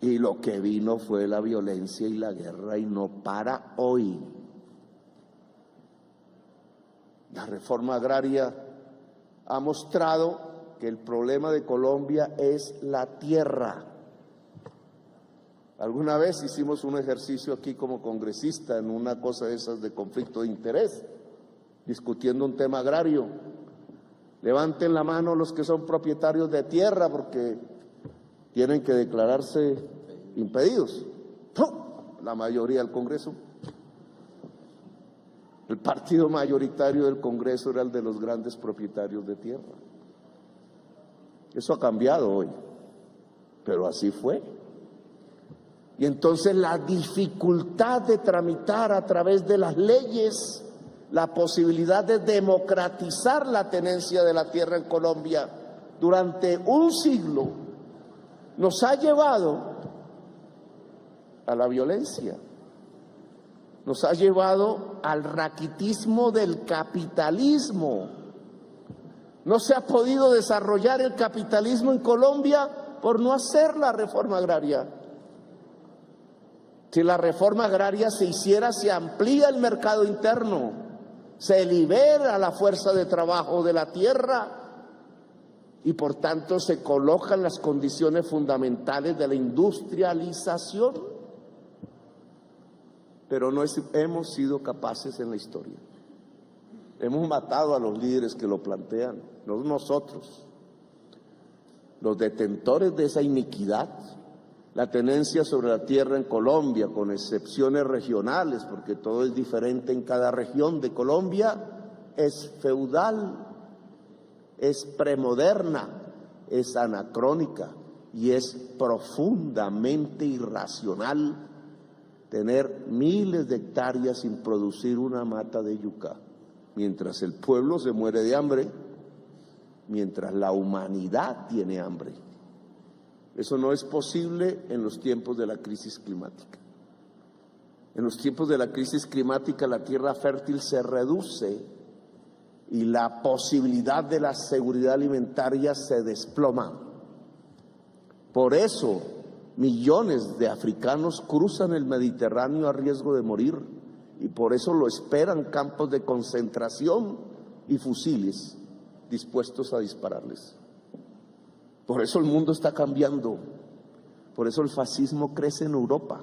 Y lo que vino fue la violencia y la guerra, y no para hoy. La reforma agraria ha mostrado que el problema de Colombia es la tierra. Alguna vez hicimos un ejercicio aquí como congresista en una cosa de esas de conflicto de interés, discutiendo un tema agrario. Levanten la mano los que son propietarios de tierra porque tienen que declararse impedidos. La mayoría del Congreso. El partido mayoritario del Congreso era el de los grandes propietarios de tierra. Eso ha cambiado hoy, pero así fue. Y entonces la dificultad de tramitar a través de las leyes la posibilidad de democratizar la tenencia de la tierra en Colombia durante un siglo nos ha llevado a la violencia. Nos ha llevado al raquitismo del capitalismo. No se ha podido desarrollar el capitalismo en Colombia por no hacer la reforma agraria. Si la reforma agraria se hiciera, se amplía el mercado interno, se libera la fuerza de trabajo de la tierra y por tanto se colocan las condiciones fundamentales de la industrialización. Pero no hemos sido capaces en la historia. Hemos matado a los líderes que lo plantean, no nosotros. Los detentores de esa iniquidad, la tenencia sobre la tierra en Colombia, con excepciones regionales, porque todo es diferente en cada región de Colombia, es feudal, es premoderna, es anacrónica y es profundamente irracional. Tener miles de hectáreas sin producir una mata de yuca, mientras el pueblo se muere de hambre, mientras la humanidad tiene hambre. Eso no es posible en los tiempos de la crisis climática. En los tiempos de la crisis climática la tierra fértil se reduce y la posibilidad de la seguridad alimentaria se desploma. Por eso millones de africanos cruzan el Mediterráneo a riesgo de morir y por eso lo esperan campos de concentración y fusiles dispuestos a dispararles. Por eso el mundo está cambiando, por eso el fascismo crece en Europa.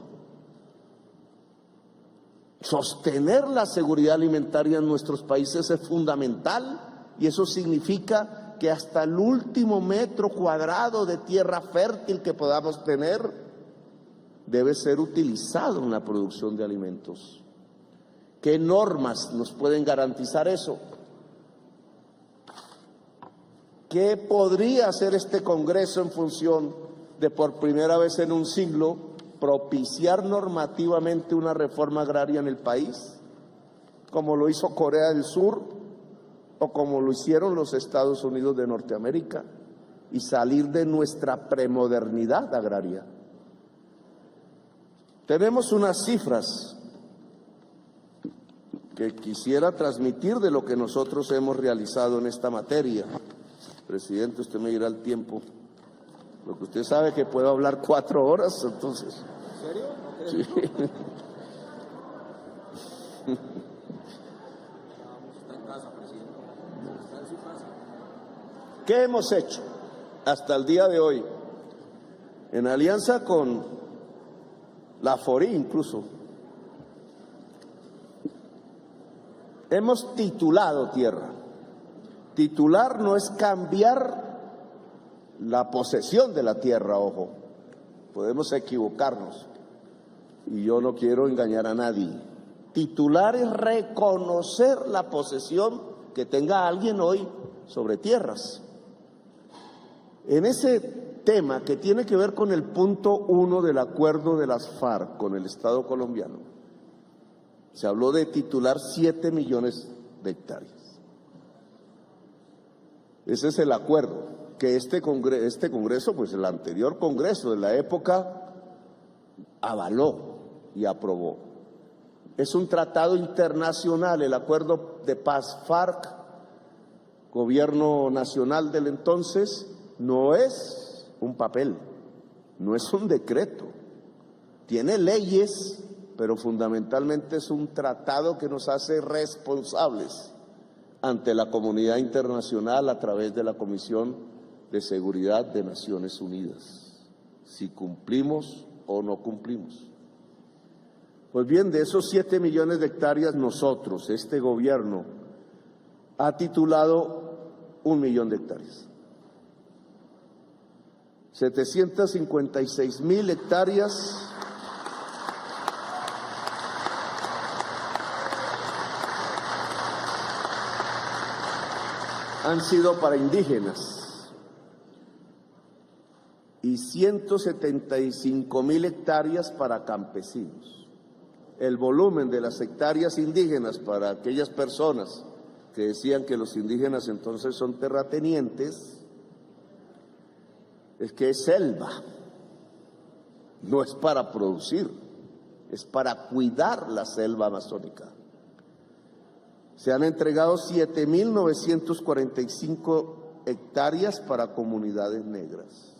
Sostener la seguridad alimentaria en nuestros países es fundamental y eso significa que hasta el último metro cuadrado de tierra fértil que podamos tener debe ser utilizado en la producción de alimentos. ¿Qué normas nos pueden garantizar eso? ¿Qué podría hacer este Congreso en función de, por primera vez en un siglo, propiciar normativamente una reforma agraria en el país, como lo hizo Corea del Sur o como lo hicieron los Estados Unidos de Norteamérica, y salir de nuestra premodernidad agraria? Tenemos unas cifras que quisiera transmitir de lo que nosotros hemos realizado en esta materia. Presidente, usted me dirá el tiempo. Lo que usted sabe que puedo hablar 4 horas, entonces. ¿En serio? ¿No Sí. Está en casa, presidente. Está en su casa. ¿Qué hemos hecho hasta el día de hoy? En alianza con la FORI incluso, hemos titulado tierra. Titular no es cambiar la posesión de la tierra, ojo. Podemos equivocarnos y yo no quiero engañar a nadie. Titular es reconocer la posesión que tenga alguien hoy sobre tierras. En ese tema que tiene que ver con el punto 1 del acuerdo de las FARC con el Estado colombiano, se habló de titular 7 millones de hectáreas. Ese es el acuerdo que este Congreso, pues el anterior Congreso de la época, avaló y aprobó. Es un tratado internacional, el acuerdo de paz FARC, gobierno nacional del entonces, no es un papel, no es un decreto, tiene leyes, pero fundamentalmente es un tratado que nos hace responsables ante la comunidad internacional a través de la Comisión de Seguridad de Naciones Unidas, si cumplimos o no cumplimos. Pues bien, de esos 7 millones de hectáreas, nosotros, este gobierno, ha titulado 1 millón de hectáreas. 756,000 hectáreas han sido para indígenas y 175,000 hectáreas para campesinos. El volumen de las hectáreas indígenas para aquellas personas que decían que los indígenas entonces son terratenientes, es que es selva, no es para producir, es para cuidar la selva amazónica. Se han entregado 7,945 hectáreas para comunidades negras.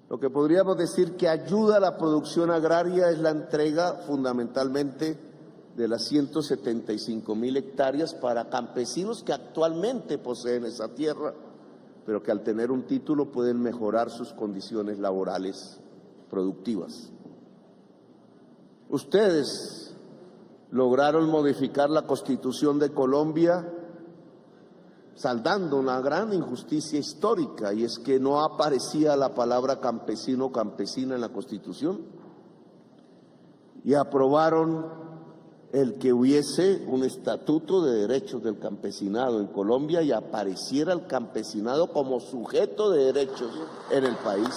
Lo que podríamos decir que ayuda a la producción agraria es la entrega fundamentalmente de las 175,000 hectáreas para campesinos que actualmente poseen esa tierra, pero que al tener un título pueden mejorar sus condiciones laborales productivas. Ustedes lograron modificar la Constitución de Colombia saldando una gran injusticia histórica, y es que no aparecía la palabra campesino o campesina en la Constitución, y aprobaron el que hubiese un estatuto de derechos del campesinado en Colombia y apareciera el campesinado como sujeto de derechos en el país.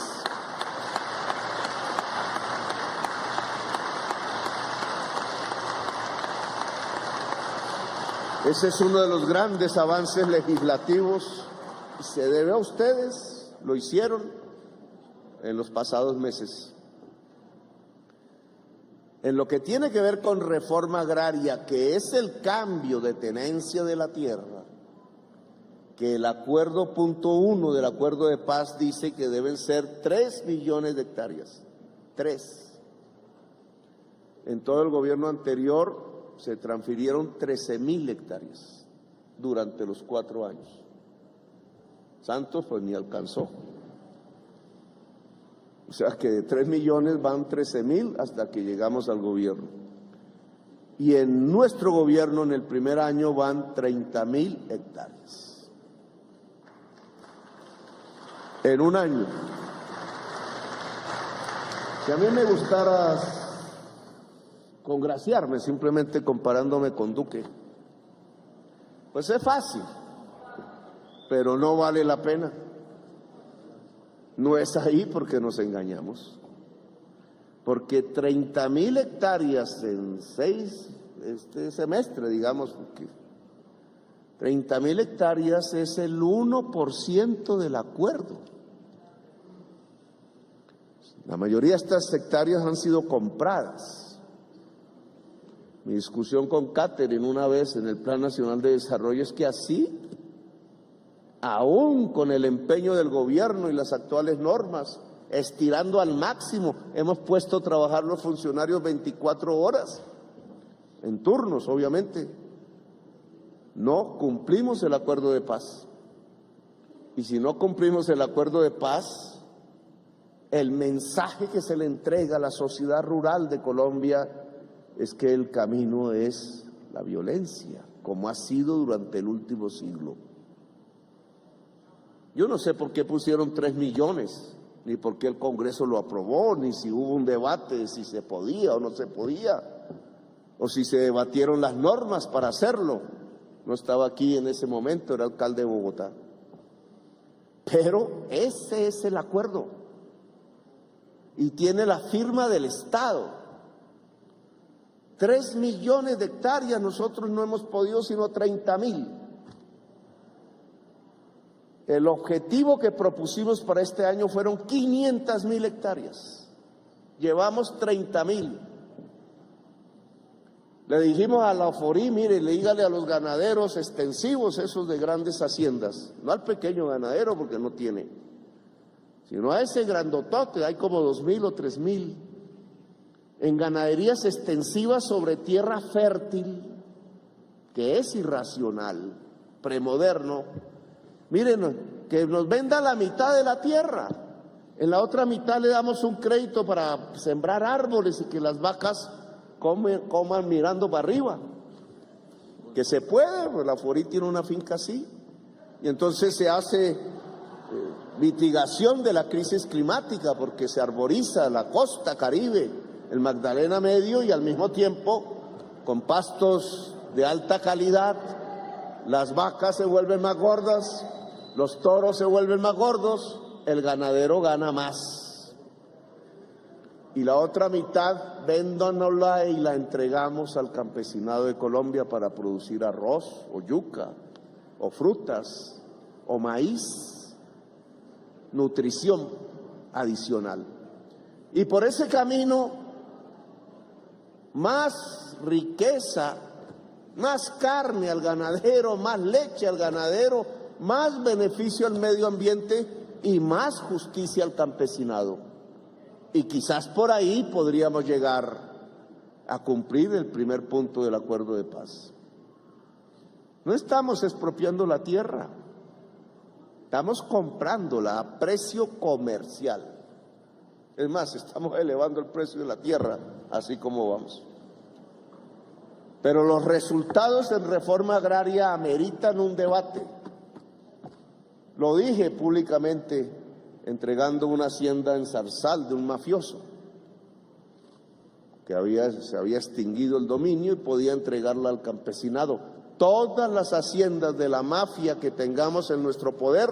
Ese es uno de los grandes avances legislativos y se debe a ustedes, lo hicieron en los pasados meses. En lo que tiene que ver con reforma agraria, que es el cambio de tenencia de la tierra, que el acuerdo punto 1 del acuerdo de paz dice que deben ser 3 millones de hectáreas, 3. En todo el gobierno anterior se transfirieron 13,000 hectáreas durante los 4 años. Santos pues ni alcanzó. O sea que de 3 millones van 13,000 hasta que llegamos al gobierno. Y en nuestro gobierno en el primer año van 30,000 hectáreas. En un año. Si a mí me gustara congraciarme simplemente comparándome con Duque, pues es fácil, pero no vale la pena. No es ahí porque nos engañamos, porque 30,000 hectáreas en 6, este semestre, digamos, 30,000 hectáreas es el 1% del acuerdo. La mayoría de estas hectáreas han sido compradas. Mi discusión con Catherine una vez en el Plan Nacional de Desarrollo es que así, aún con el empeño del gobierno y las actuales normas, estirando al máximo, hemos puesto a trabajar los funcionarios 24 horas, en turnos, obviamente. No cumplimos el acuerdo de paz. Y si no cumplimos el acuerdo de paz, el mensaje que se le entrega a la sociedad rural de Colombia es que el camino es la violencia. como ha sido durante el último siglo. Yo no sé por qué pusieron 3 millones, ni por qué el Congreso lo aprobó, ni si hubo un debate de si se podía o no se podía, o si se debatieron las normas para hacerlo. No estaba aquí en ese momento, era alcalde de Bogotá. Pero ese es el acuerdo y tiene la firma del Estado. 3 millones de hectáreas, nosotros no hemos podido sino 30.000. El objetivo que propusimos para este año fueron 500.000 hectáreas. Llevamos 30.000. Le dijimos a la Oforí, mire, le dígale a los ganaderos extensivos, esos de grandes haciendas, no al pequeño ganadero porque no tiene, sino a ese grandotote, hay como 2.000 o 3.000, en ganaderías extensivas sobre tierra fértil, que es irracional, premoderno. Miren, que nos venda la mitad de la tierra, en la otra mitad le damos un crédito para sembrar árboles y que las vacas coman mirando para arriba, que se puede, pues la Forí tiene una finca así, y entonces se hace mitigación de la crisis climática porque se arboriza la costa caribe, el Magdalena Medio, y al mismo tiempo con pastos de alta calidad, las vacas se vuelven más gordas, los toros se vuelven más gordos, el ganadero gana más. Y la otra mitad, véndanosla y la entregamos al campesinado de Colombia para producir arroz o yuca o frutas o maíz, nutrición adicional. Y por ese camino, más riqueza, más carne al ganadero, más leche al ganadero, más beneficio al medio ambiente y más justicia al campesinado. Y quizás por ahí podríamos llegar a cumplir el primer punto del acuerdo de paz. No estamos expropiando la tierra, estamos comprándola a precio comercial. Es más, estamos elevando el precio de la tierra, así como vamos. Pero los resultados en reforma agraria ameritan un debate. Lo dije públicamente, entregando una hacienda en Zarzal de un mafioso, que se había extinguido el dominio y podía entregarla al campesinado. Todas las haciendas de la mafia que tengamos en nuestro poder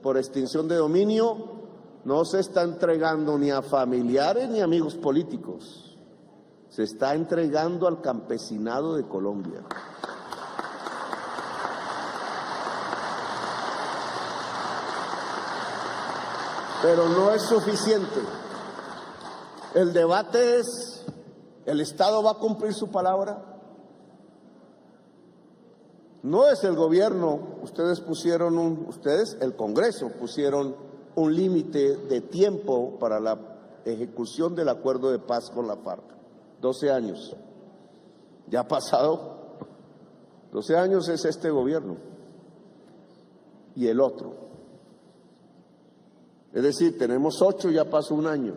por extinción de dominio no se está entregando ni a familiares ni a amigos políticos, se está entregando al campesinado de Colombia. Pero no es suficiente. El debate es, ¿el Estado va a cumplir su palabra? No es el gobierno, el Congreso, pusieron un límite de tiempo para la ejecución del acuerdo de paz con la FARC. 12 años. Ya ha pasado 12 años es este gobierno y el otro. Es decir, tenemos 8, ya pasó un año,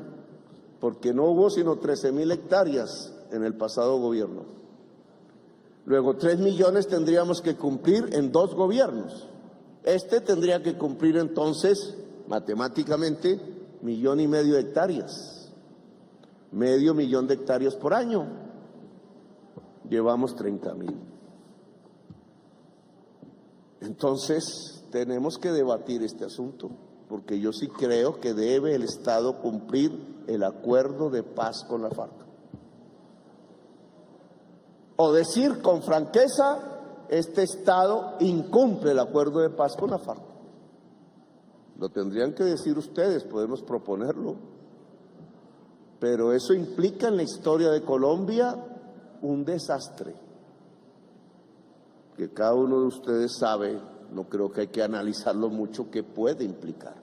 porque no hubo sino 13.000 hectáreas en el pasado gobierno. Luego 3 millones tendríamos que cumplir en 2 gobiernos. Este tendría que cumplir entonces, matemáticamente, 1,5 millones de hectáreas. Medio millón de hectáreas por año. Llevamos 30.000. Entonces, tenemos que debatir este asunto, porque yo sí creo que debe el Estado cumplir el acuerdo de paz con la FARC. O decir con franqueza, este Estado incumple el acuerdo de paz con la FARC. Lo tendrían que decir ustedes, podemos proponerlo. Pero eso implica en la historia de Colombia un desastre, que cada uno de ustedes sabe. No creo que hay que analizarlo mucho, qué puede implicar.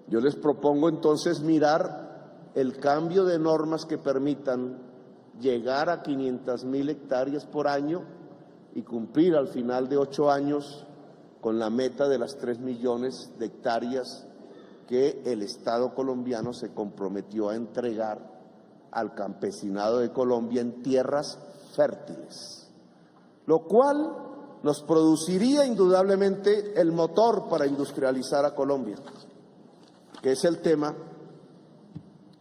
Yo les propongo entonces mirar el cambio de normas que permitan llegar a 500.000 hectáreas por año y cumplir al final de 8 años con la meta de las 3 millones de hectáreas que el Estado colombiano se comprometió a entregar al campesinado de Colombia en tierras fértiles. lo cual nos produciría indudablemente el motor para industrializar a Colombia, que es el tema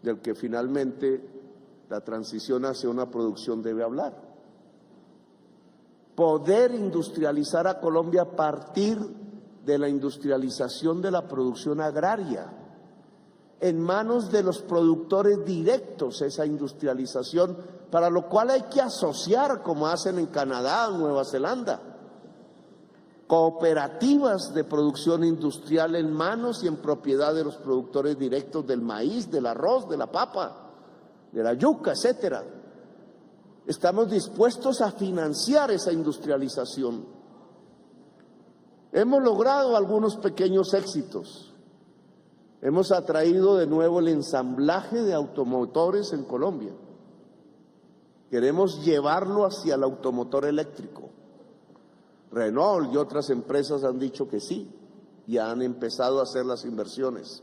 del que finalmente la transición hacia una producción debe hablar. Poder industrializar a Colombia a partir de la industrialización de la producción agraria, en manos de los productores directos esa industrialización, para lo cual hay que asociar, como hacen en Canadá o Nueva Zelanda, cooperativas de producción industrial en manos y en propiedad de los productores directos del maíz, del arroz, de la papa, de la yuca, etcétera. Estamos dispuestos a financiar esa industrialización. Hemos logrado algunos pequeños éxitos. Hemos atraído de nuevo el ensamblaje de automotores en Colombia. Queremos llevarlo hacia el automotor eléctrico. Renault y otras empresas han dicho que sí y han empezado a hacer las inversiones.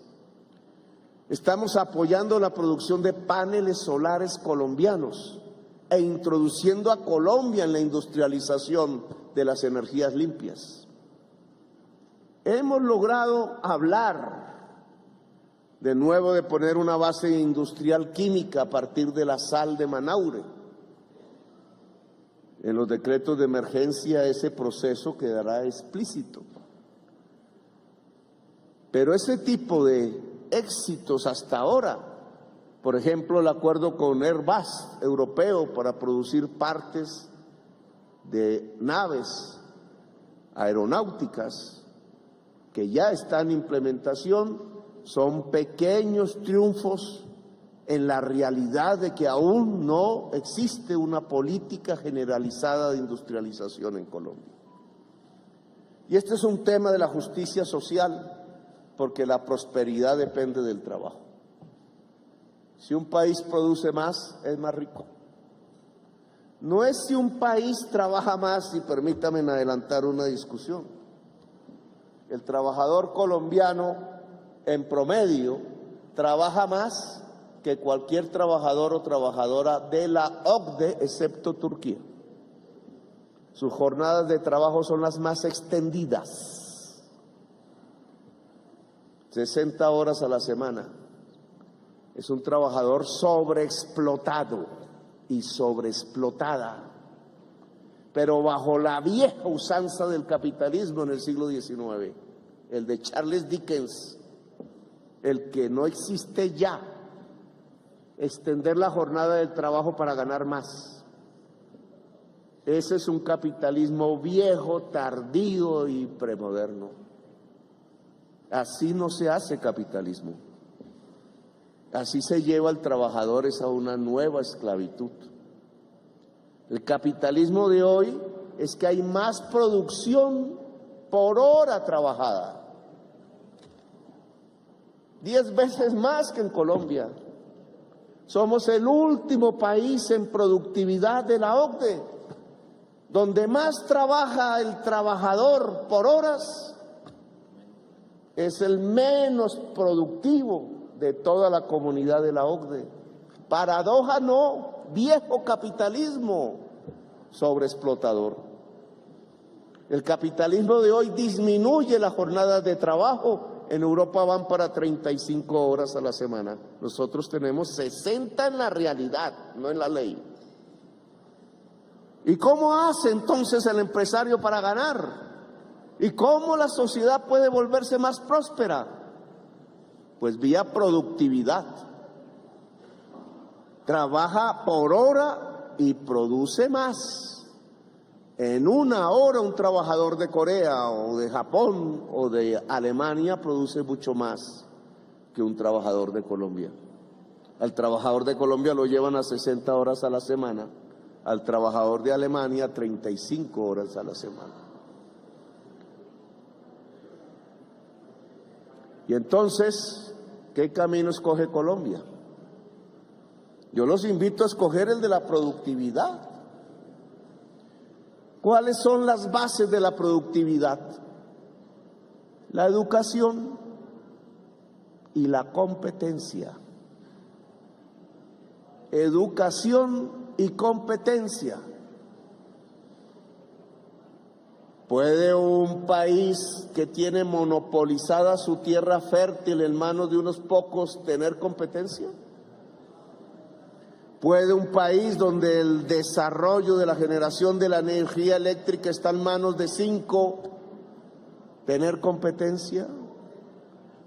Estamos apoyando la producción de paneles solares colombianos e introduciendo a Colombia en la industrialización de las energías limpias. Hemos logrado hablar de nuevo de poner una base industrial química a partir de la sal de Manaure. En los decretos de emergencia ese proceso quedará explícito. Pero ese tipo de éxitos hasta ahora, por ejemplo, el acuerdo con Airbus europeo para producir partes de naves aeronáuticas que ya están en implementación, son pequeños triunfos en la realidad de que aún no existe una política generalizada de industrialización en Colombia. Y este es un tema de la justicia social, porque la prosperidad depende del trabajo. Si un país produce más, es más rico. No es si un país trabaja más, y permítame adelantar una discusión. El trabajador colombiano, en promedio, trabaja más que cualquier trabajador o trabajadora de la OCDE, excepto Turquía. Sus jornadas de trabajo son las más extendidas. 60 horas a la semana. Es un trabajador sobreexplotado y sobreexplotada, pero bajo la vieja usanza del capitalismo en el siglo XIX, el de Charles Dickens, el que no existe ya, extender la jornada del trabajo para ganar más. Ese es un capitalismo viejo, tardío y premoderno. Así no se hace capitalismo. Así se lleva al trabajador a una nueva esclavitud. El capitalismo de hoy es que hay más producción por hora trabajada. 10 veces más que en Colombia. Somos el último país en productividad de la OCDE. Donde más trabaja el trabajador por horas, es el menos productivo de toda la comunidad de la OCDE. Paradoja no, viejo capitalismo sobreexplotador. El capitalismo de hoy disminuye la jornada de trabajo. En Europa van para 35 horas a la semana. Nosotros tenemos 60 en la realidad, no en la ley. ¿Y cómo hace entonces el empresario para ganar? ¿Y cómo la sociedad puede volverse más próspera? Pues vía productividad. Trabaja por hora y produce más. En una hora un trabajador de Corea o de Japón o de Alemania produce mucho más que un trabajador de Colombia. Al trabajador de Colombia lo llevan a 60 horas a la semana, al trabajador de Alemania 35 horas a la semana. Y entonces, ¿qué camino escoge Colombia? Yo los invito a escoger el de la productividad. ¿Cuáles son las bases de la productividad? La educación y la competencia. Educación y competencia. ¿Puede un país que tiene monopolizada su tierra fértil en manos de unos pocos tener competencia? ¿Puede un país donde el desarrollo de la generación de la energía eléctrica está en manos de 5 tener competencia?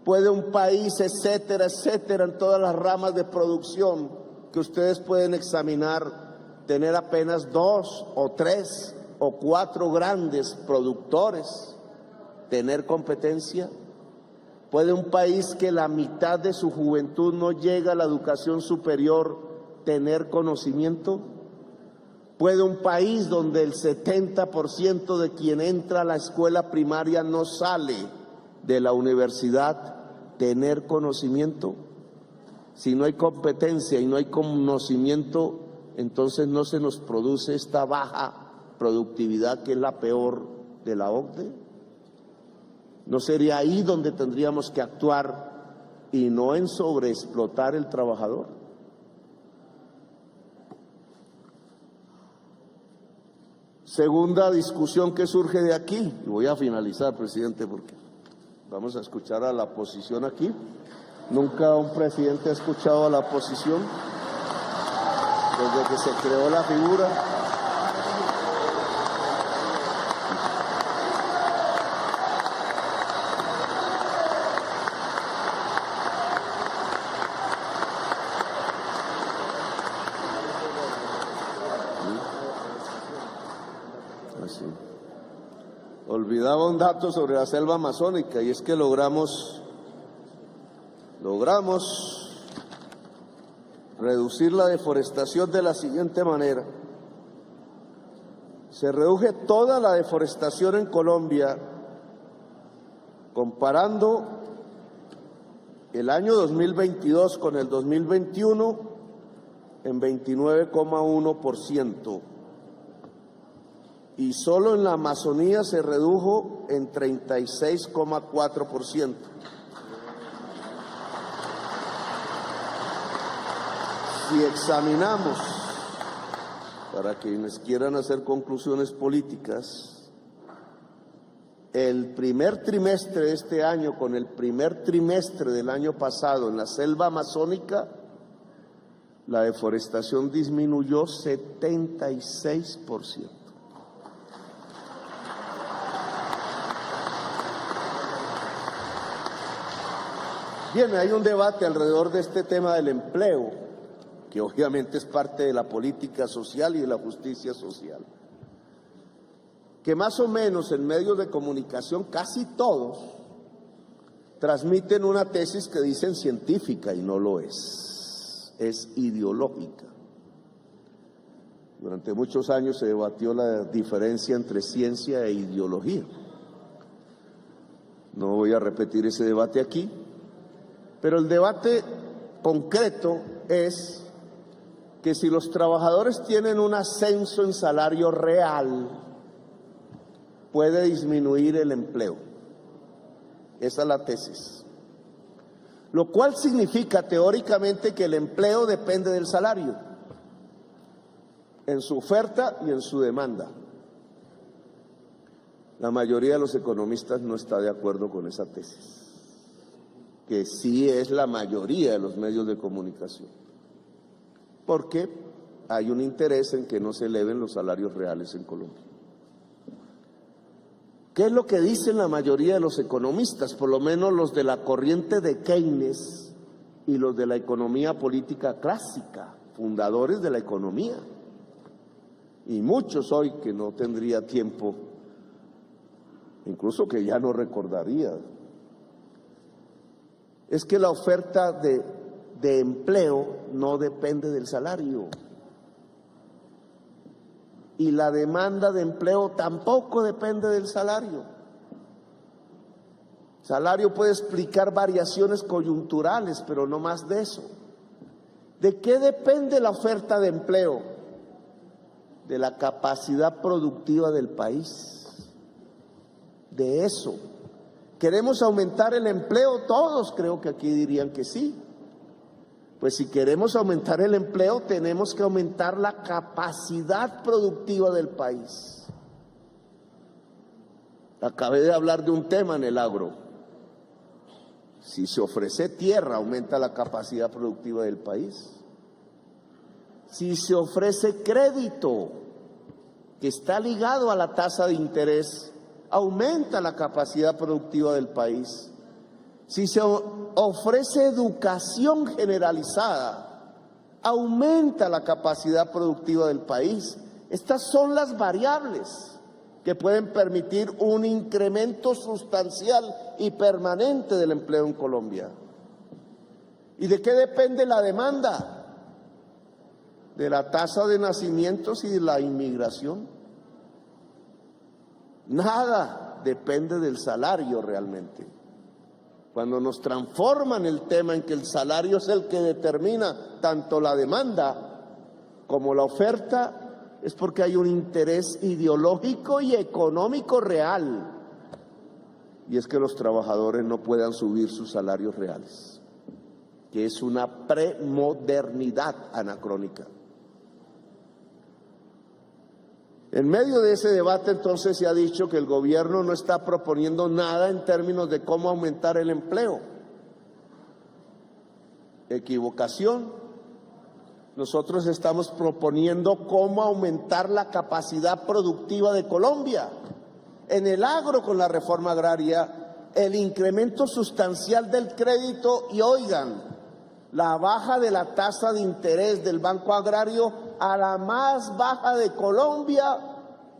¿Puede un país, etcétera, etcétera, en todas las ramas de producción que ustedes pueden examinar, tener apenas 2 o 3 o 4 grandes productores, tener competencia? ¿Puede un país que la mitad de su juventud no llega a la educación superior tener conocimiento? ¿Puede un país donde el 70% de quien entra a la escuela primaria no sale de la universidad tener conocimiento? Si no hay competencia y no hay conocimiento, entonces no se nos produce esta baja productividad que es la peor de la OCDE. ¿No sería ahí donde tendríamos que actuar y no en sobreexplotar el trabajador? Segunda discusión que surge de aquí, y voy a finalizar, presidente, porque vamos a escuchar a la oposición aquí. Nunca un presidente ha escuchado a la oposición desde que se creó la figura. Así. Olvidaba un dato sobre la selva amazónica, y es que logramos reducir la deforestación de la siguiente manera. Se reduce toda la deforestación en Colombia, comparando el año 2022 con el 2021, en 29,1%. Y solo en la Amazonía se redujo en 36,4%. Si examinamos, para quienes quieran hacer conclusiones políticas, el primer trimestre de este año con el primer trimestre del año pasado en la selva amazónica, la deforestación disminuyó 76%. Bien, hay un debate alrededor de este tema del empleo, que obviamente es parte de la política social y de la justicia social, que más o menos en medios de comunicación casi todos transmiten una tesis que dicen científica y no lo es ideológica. Durante muchos años se debatió la diferencia entre ciencia e ideología. No voy a repetir ese debate aquí, pero el debate concreto es que si los trabajadores tienen un ascenso en salario real, puede disminuir el empleo. Esa es la tesis. Lo cual significa teóricamente que el empleo depende del salario, en su oferta y en su demanda. La mayoría de los economistas no está de acuerdo con esa tesis, que sí es la mayoría de los medios de comunicación, porque hay un interés en que no se eleven los salarios reales en Colombia. ¿Qué es lo que dicen la mayoría de los economistas? Por lo menos los de la corriente de Keynes y los de la economía política clásica, fundadores de la economía, y muchos hoy que no tendría tiempo, incluso que ya no recordaría, es que la oferta de empleo no depende del salario y la demanda de empleo tampoco depende del salario. El salario puede explicar variaciones coyunturales, pero no más de eso. ¿De qué depende la oferta de empleo? De la capacidad productiva del país. De eso. ¿Queremos aumentar el empleo? Todos creo que aquí dirían que sí. Pues si queremos aumentar el empleo, tenemos que aumentar la capacidad productiva del país. Acabé de hablar de un tema en el agro. Si se ofrece tierra, aumenta la capacidad productiva del país. Si se ofrece crédito, que está ligado a la tasa de interés, aumenta la capacidad productiva del país. Si se ofrece educación generalizada, aumenta la capacidad productiva del país. Estas son las variables que pueden permitir un incremento sustancial y permanente del empleo en Colombia. ¿Y de qué depende la demanda? De la tasa de nacimientos y de la inmigración. Nada depende del salario realmente. Cuando nos transforman el tema en que el salario es el que determina tanto la demanda como la oferta, es porque hay un interés ideológico y económico real, y es que los trabajadores no puedan subir sus salarios reales, que es una premodernidad anacrónica. En medio de ese debate, entonces, se ha dicho que el gobierno no está proponiendo nada en términos de cómo aumentar el empleo. Equivocación. Nosotros estamos proponiendo cómo aumentar la capacidad productiva de Colombia. En el agro, con la reforma agraria, el incremento sustancial del crédito y, oigan, la baja de la tasa de interés del Banco Agrario a la más baja de Colombia,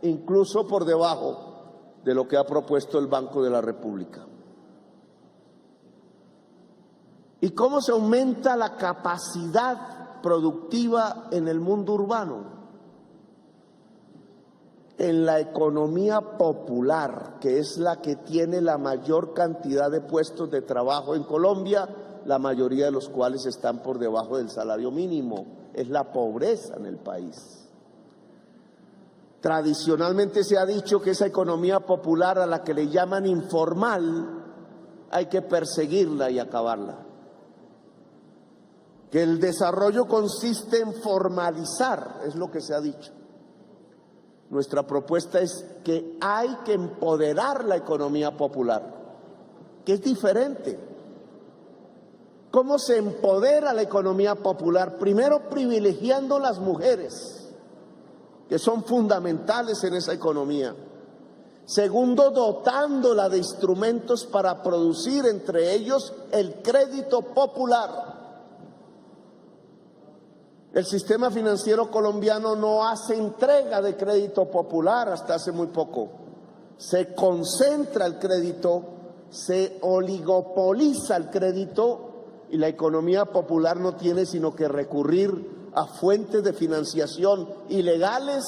incluso por debajo de lo que ha propuesto el Banco de la República. ¿Y cómo se aumenta la capacidad productiva en el mundo urbano? En la economía popular, que es la que tiene la mayor cantidad de puestos de trabajo en Colombia, la mayoría de los cuales están por debajo del salario mínimo. Es la pobreza en el país. Tradicionalmente se ha dicho que esa economía popular, a la que le llaman informal, hay que perseguirla y acabarla. Que el desarrollo consiste en formalizar, es lo que se ha dicho. Nuestra propuesta es que hay que empoderar la economía popular, que es diferente. ¿Cómo se empodera la economía popular? Primero, privilegiando las mujeres, que son fundamentales en esa economía. Segundo, dotándola de instrumentos para producir, entre ellos el crédito popular. El sistema financiero colombiano no hace entrega de crédito popular hasta hace muy poco. Se concentra el crédito, se oligopoliza el crédito y la economía popular no tiene sino que recurrir a fuentes de financiación ilegales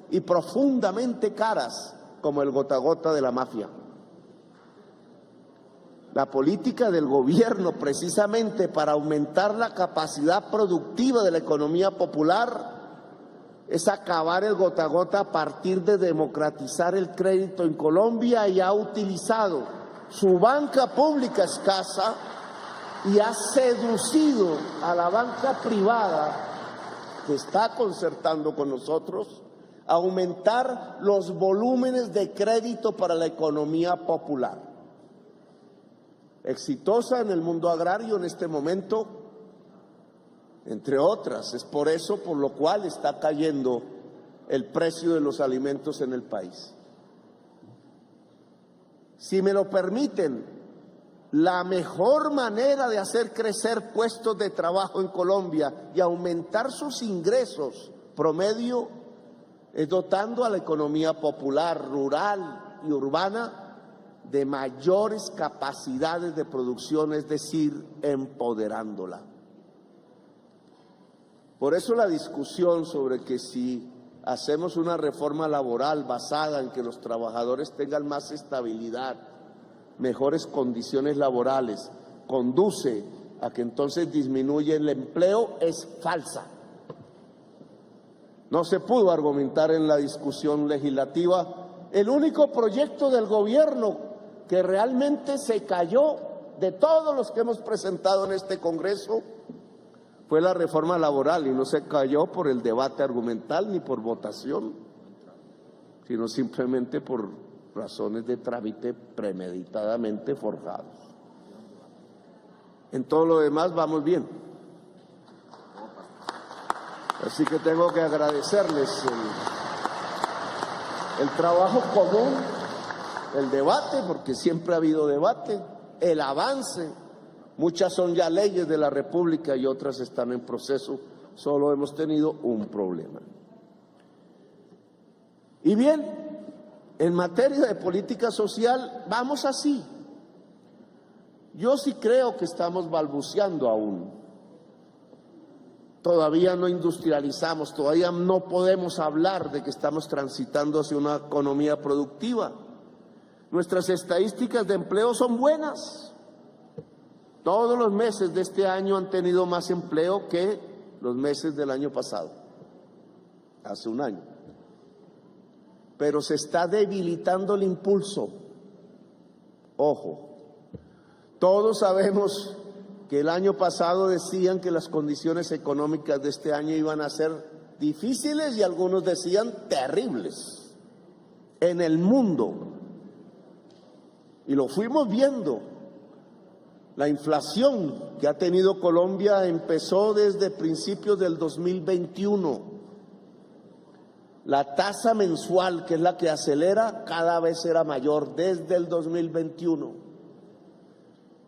y profundamente caras, como el gota a gota de la mafia. La política del gobierno, precisamente para aumentar la capacidad productiva de la economía popular, es acabar el gota a gota a partir de democratizar el crédito en Colombia, y ha utilizado su banca pública escasa y ha seducido a la banca privada, que está concertando con nosotros, a aumentar los volúmenes de crédito para la economía popular. Exitosa en el mundo agrario en este momento, entre otras. Es por eso por lo cual está cayendo el precio de los alimentos en el país. Si me lo permiten, la mejor manera de hacer crecer puestos de trabajo en Colombia y aumentar sus ingresos promedio es dotando a la economía popular, rural y urbana de mayores capacidades de producción, es decir, empoderándola. Por eso la discusión sobre que si hacemos una reforma laboral basada en que los trabajadores tengan más estabilidad, mejores condiciones laborales, conduce a que entonces disminuye el empleo, es falsa. No se pudo argumentar en la discusión legislativa. El único proyecto del gobierno que realmente se cayó de todos los que hemos presentado en este Congreso fue la reforma laboral, y no se cayó por el debate argumental ni por votación, sino simplemente por razones de trámite premeditadamente forjados. En todo lo demás vamos bien. Así que tengo que agradecerles el trabajo común, el debate, porque siempre ha habido debate, el avance. Muchas son ya leyes de la República y otras están en proceso. Solo hemos tenido un problema. Y bien, en materia de política social, vamos así. Yo sí creo que estamos balbuceando aún. Todavía no industrializamos, todavía no podemos hablar de que estamos transitando hacia una economía productiva. Nuestras estadísticas de empleo son buenas. Todos los meses de este año han tenido más empleo que los meses del año pasado, hace un año. Pero se está debilitando el impulso. Ojo, todos sabemos que el año pasado decían que las condiciones económicas de este año iban a ser difíciles y algunos decían terribles en el mundo. Y lo fuimos viendo. La inflación que ha tenido Colombia empezó desde principios del 2021. La tasa mensual, que es la que acelera, cada vez era mayor desde el 2021.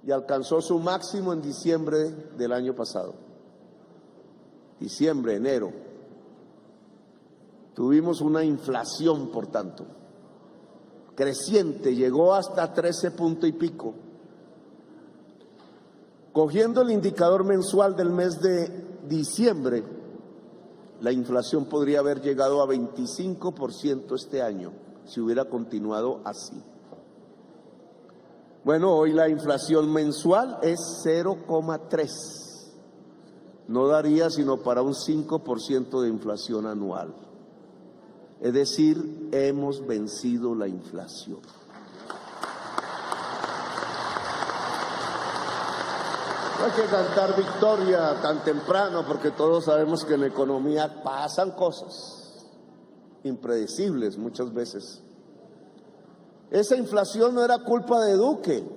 Y alcanzó su máximo en diciembre del año pasado. Diciembre, enero. Tuvimos una inflación, por tanto, creciente, llegó hasta 13 puntos y pico. Cogiendo el indicador mensual del mes de diciembre, la inflación podría haber llegado a 25% este año, si hubiera continuado así. Bueno, hoy la inflación mensual es 0,3. No daría sino para un 5% de inflación anual. Es decir, hemos vencido la inflación. No hay que cantar victoria tan temprano porque todos sabemos que en la economía pasan cosas impredecibles muchas veces. Esa inflación no era culpa de Duque.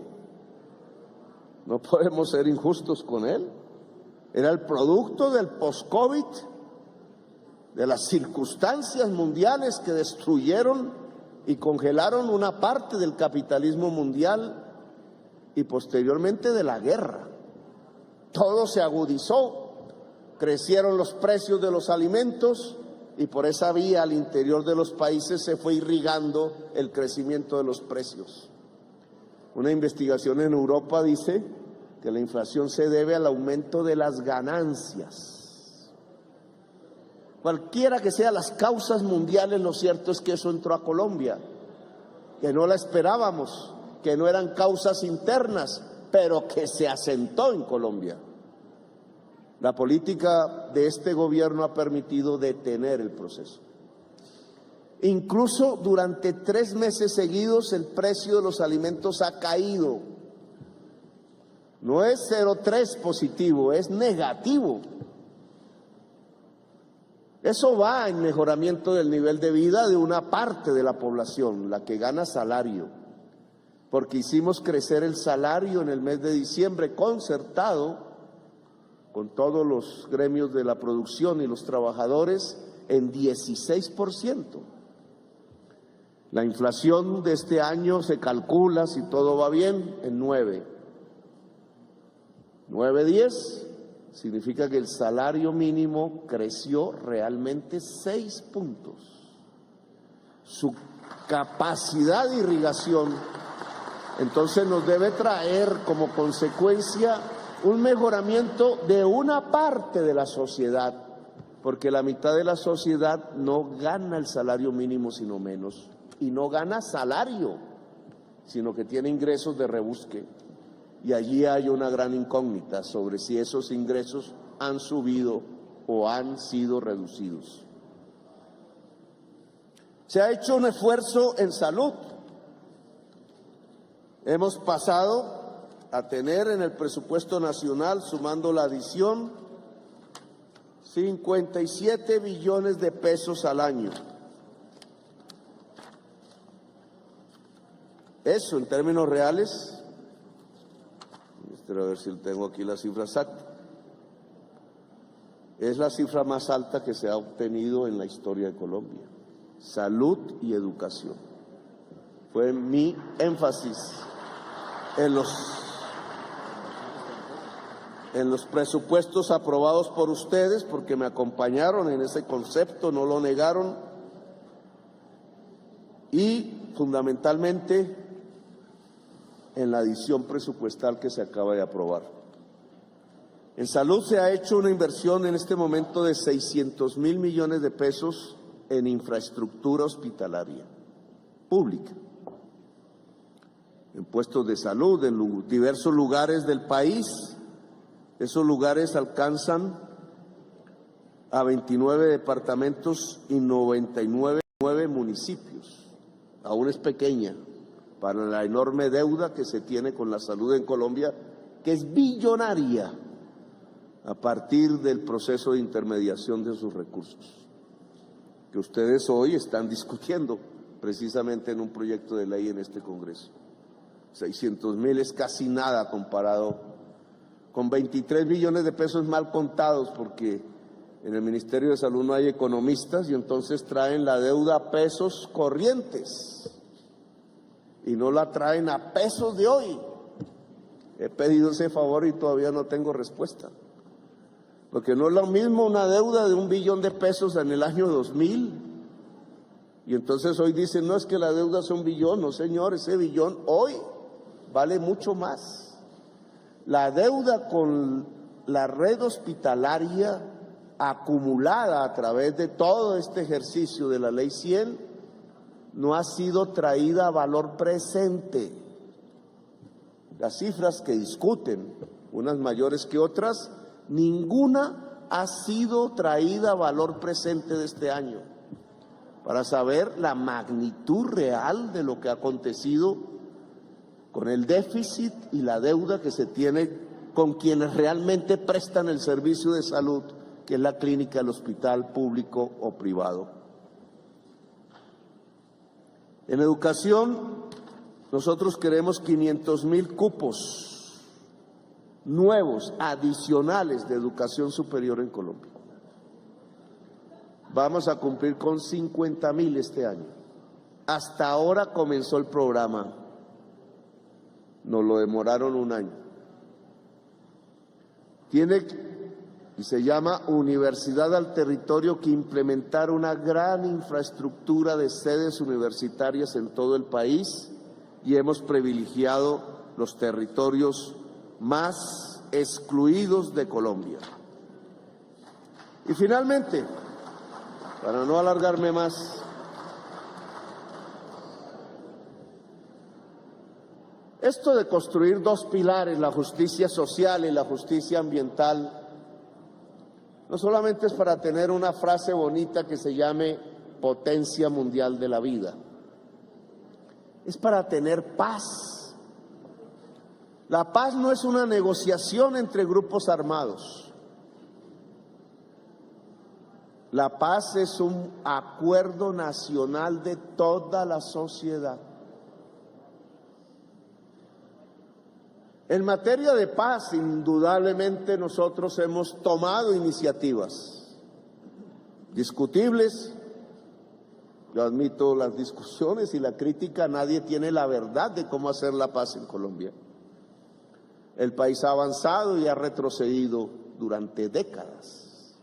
No podemos ser injustos con él. Era el producto del post-COVID, de las circunstancias mundiales que destruyeron y congelaron una parte del capitalismo mundial y posteriormente de la guerra. Todo se agudizó, crecieron los precios de los alimentos y por esa vía al interior de los países se fue irrigando el crecimiento de los precios. Una investigación en Europa dice que la inflación se debe al aumento de las ganancias. Cualquiera que sean las causas mundiales, lo cierto es que eso entró a Colombia, que no la esperábamos, que no eran causas internas, pero que se asentó en Colombia. La política de este gobierno ha permitido detener el proceso. Incluso durante 3 meses seguidos el precio de los alimentos ha caído. No es 0,3 positivo, es negativo. Eso va en mejoramiento del nivel de vida de una parte de la población, la que gana salario, porque hicimos crecer el salario en el mes de diciembre concertado con todos los gremios de la producción y los trabajadores en 16%. La inflación de este año se calcula, si todo va bien, en 9. 9,10 significa que el salario mínimo creció realmente 6 puntos. Su capacidad de irrigación entonces nos debe traer como consecuencia un mejoramiento de una parte de la sociedad, porque la mitad de la sociedad no gana el salario mínimo sino menos, y no gana salario, sino que tiene ingresos de rebusque. Y allí hay una gran incógnita sobre si esos ingresos han subido o han sido reducidos. Se ha hecho un esfuerzo en salud. Hemos pasado a tener en el presupuesto nacional, sumando la adición, 57 billones de pesos al año. Eso en términos reales, a ver si tengo aquí la cifra exacta, es la cifra más alta que se ha obtenido en la historia de Colombia. Salud y educación. Fue mi énfasis en los presupuestos aprobados por ustedes, porque me acompañaron en ese concepto, no lo negaron, y fundamentalmente en la adición presupuestal que se acaba de aprobar. En salud se ha hecho una inversión en este momento de 600.000 millones de pesos en infraestructura hospitalaria pública, en puestos de salud, en diversos lugares del país. Esos lugares alcanzan a 29 departamentos y 99 municipios. Aún es pequeña para la enorme deuda que se tiene con la salud en Colombia, que es billonaria a partir del proceso de intermediación de sus recursos, que ustedes hoy están discutiendo precisamente en un proyecto de ley en este Congreso. 600.000 es casi nada comparado con 23 billones de pesos mal contados, porque en el Ministerio de Salud no hay economistas y entonces traen la deuda a pesos corrientes y no la traen a pesos de hoy. He pedido ese favor y todavía no tengo respuesta, porque no es lo mismo una deuda de 1 billón de pesos en el año 2000, y entonces hoy dicen, no, es que la deuda es 1 billón, no señor, ese billón hoy vale mucho más. La deuda con la red hospitalaria acumulada a través de todo este ejercicio de la Ley 100 no ha sido traída a valor presente. Las cifras que discuten, unas mayores que otras, ninguna ha sido traída a valor presente de este año, para saber la magnitud real de lo que ha acontecido con el déficit y la deuda que se tiene con quienes realmente prestan el servicio de salud, que es la clínica, el hospital público o privado. En educación, nosotros queremos 500.000 cupos nuevos, adicionales de educación superior en Colombia. Vamos a cumplir con 50.000 este año. Hasta ahora comenzó el programa. Nos lo demoraron 1 año. Tiene, y se llama Universidad al Territorio, que implementar una gran infraestructura de sedes universitarias en todo el país, y hemos privilegiado los territorios más excluidos de Colombia. Y finalmente, para no alargarme más, esto de construir 2 pilares, la justicia social y la justicia ambiental, no solamente es para tener una frase bonita que se llame potencia mundial de la vida, es para tener paz. La paz no es una negociación entre grupos armados. La paz es un acuerdo nacional de toda la sociedad. En materia de paz, indudablemente nosotros hemos tomado iniciativas discutibles. Yo admito las discusiones y la crítica, nadie tiene la verdad de cómo hacer la paz en Colombia. El país ha avanzado y ha retrocedido durante décadas.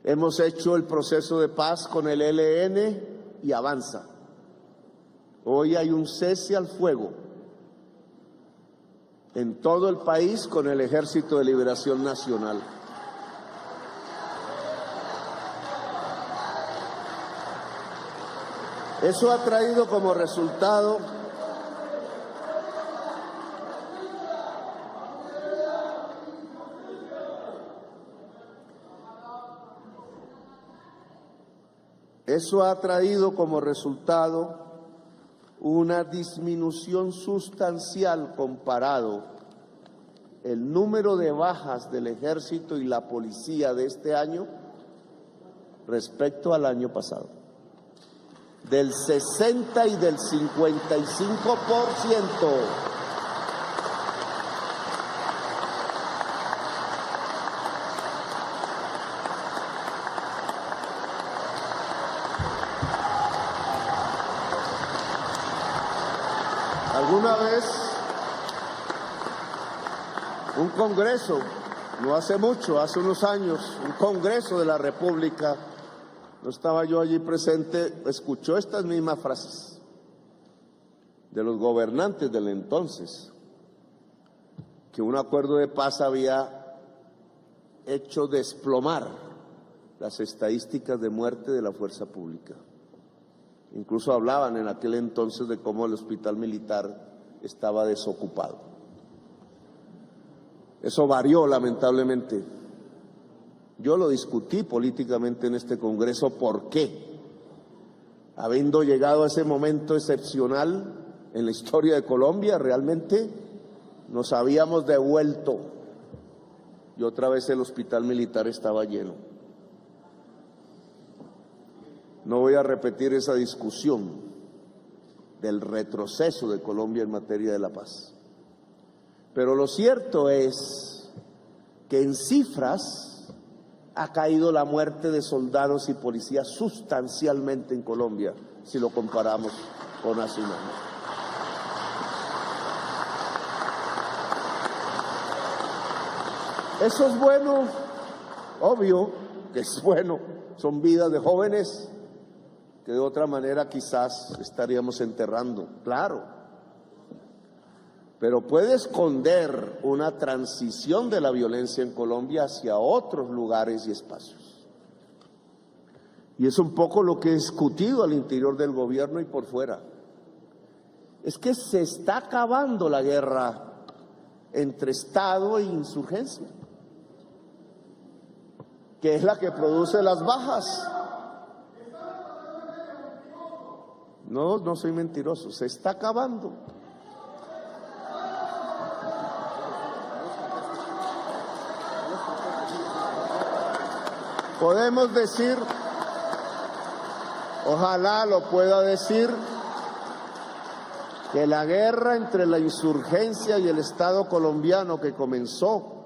Hemos hecho el proceso de paz con el ELN y avanza. Hoy hay un cese al fuego en todo el país con el Ejército de Liberación Nacional. Eso ha traído como resultado una disminución sustancial comparado el número de bajas del Ejército y la Policía de este año respecto al año pasado. del 60 y del 55%. Alguna vez un congreso, no hace mucho, hace unos años, un congreso de la República, no estaba yo allí presente, escuchó estas mismas frases de los gobernantes del entonces, que un acuerdo de paz había hecho desplomar las estadísticas de muerte de la fuerza pública. Incluso hablaban en aquel entonces de cómo el hospital militar estaba desocupado. Eso varió lamentablemente. Yo lo discutí políticamente en este Congreso. ¿Por qué? Habiendo llegado a ese momento excepcional en la historia de Colombia, realmente nos habíamos devuelto y otra vez el hospital militar estaba lleno. No voy a repetir esa discusión del retroceso de Colombia en materia de la paz. Pero lo cierto es que en cifras ha caído la muerte de soldados y policías sustancialmente en Colombia, si lo comparamos con hace un año. Eso es bueno, obvio que es bueno, son vidas de jóvenes que de otra manera quizás estaríamos enterrando, claro. Pero puede esconder una transición de la violencia en Colombia hacia otros lugares y espacios. Y es un poco lo que he discutido al interior del gobierno y por fuera. Es que se está acabando la guerra entre Estado e insurgencia, que es la que produce las bajas. No, no soy mentiroso, se está acabando. Podemos decir, ojalá lo pueda decir, que la guerra entre la insurgencia y el Estado colombiano que comenzó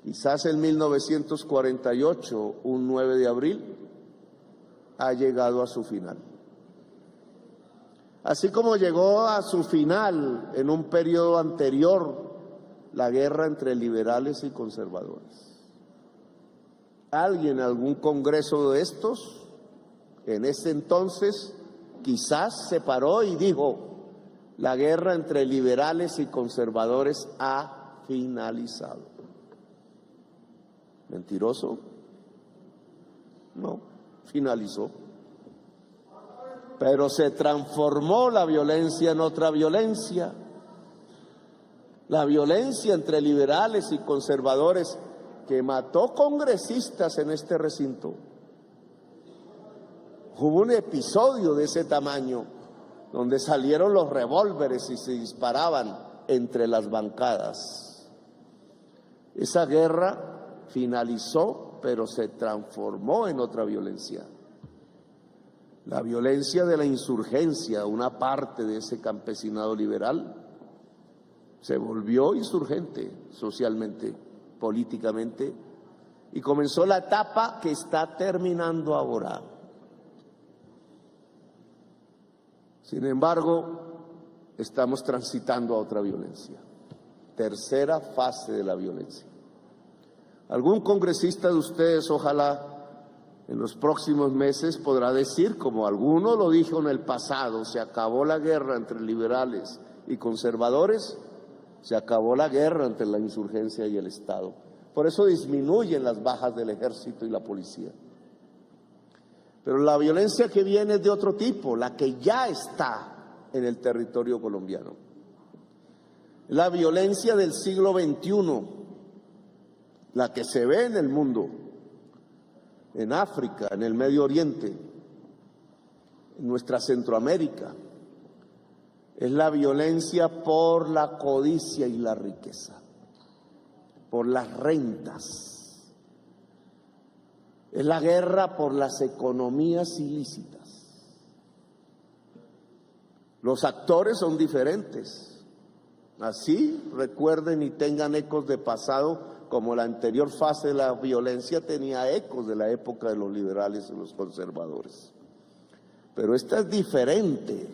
quizás en 1948, un 9 de abril, ha llegado a su final. Así como llegó a su final en un periodo anterior la guerra entre liberales y conservadores. Alguien, algún congreso de estos, en ese entonces, quizás se paró y dijo, la guerra entre liberales y conservadores ha finalizado. ¿Mentiroso? No, finalizó. Pero se transformó la violencia en otra violencia. La violencia entre liberales y conservadores que mató congresistas en este recinto. Hubo un episodio de ese tamaño donde salieron los revólveres y se disparaban entre las bancadas. Esa guerra finalizó, pero se transformó en otra violencia. La violencia de la insurgencia, una parte de ese campesinado liberal, se volvió insurgente socialmente, políticamente, y comenzó la etapa que está terminando ahora. Sin embargo, estamos transitando a otra violencia, tercera fase de la violencia. Algún congresista de ustedes, ojalá, en los próximos meses podrá decir, como alguno lo dijo en el pasado, se acabó la guerra entre liberales y conservadores, se acabó la guerra entre la insurgencia y el Estado. Por eso disminuyen las bajas del ejército y la policía. Pero la violencia que viene es de otro tipo, la que ya está en el territorio colombiano. La violencia del siglo XXI, la que se ve en el mundo, en África, en el Medio Oriente, en nuestra Centroamérica, es la violencia por la codicia y la riqueza, por las rentas. Es la guerra por las economías ilícitas. Los actores son diferentes. Así recuerden y tengan ecos de pasado, como la anterior fase de la violencia tenía ecos de la época de los liberales y los conservadores. Pero esta es diferente.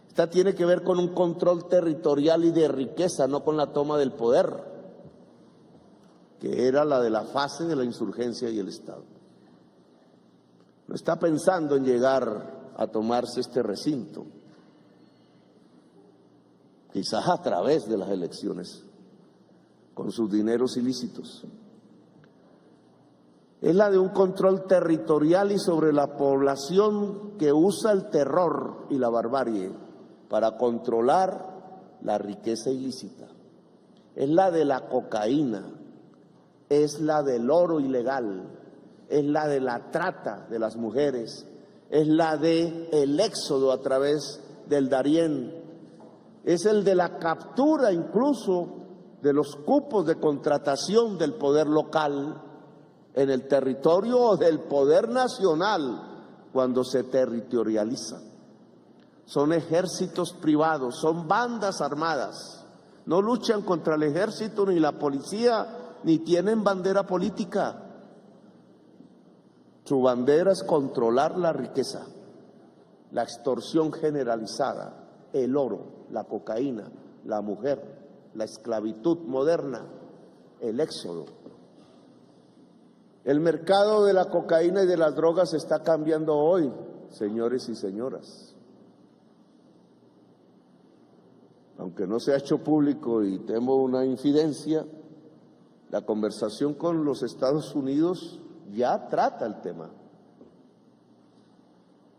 Esta tiene que ver con un control territorial y de riqueza, no con la toma del poder, que era la de la fase de la insurgencia y el Estado. No está pensando en llegar a tomarse este recinto, quizás a través de las elecciones, con sus dineros ilícitos. Es la de un control territorial y sobre la población que usa el terror y la barbarie para controlar la riqueza ilícita. Es la de la cocaína, es la del oro ilegal, es la de la trata de las mujeres, es la de el éxodo a través del Darién, es el de la captura incluso de los cupos de contratación del poder local en el territorio o del poder nacional cuando se territorializa. Son ejércitos privados, son bandas armadas, no luchan contra el ejército ni la policía, ni tienen bandera política. Su bandera es controlar la riqueza, la extorsión generalizada, el oro, la cocaína, la mujer, la esclavitud moderna, el éxodo. El mercado de la cocaína y de las drogas está cambiando hoy, señores y señoras. Aunque no se ha hecho público y temo una infidencia, la conversación con los Estados Unidos ya trata el tema.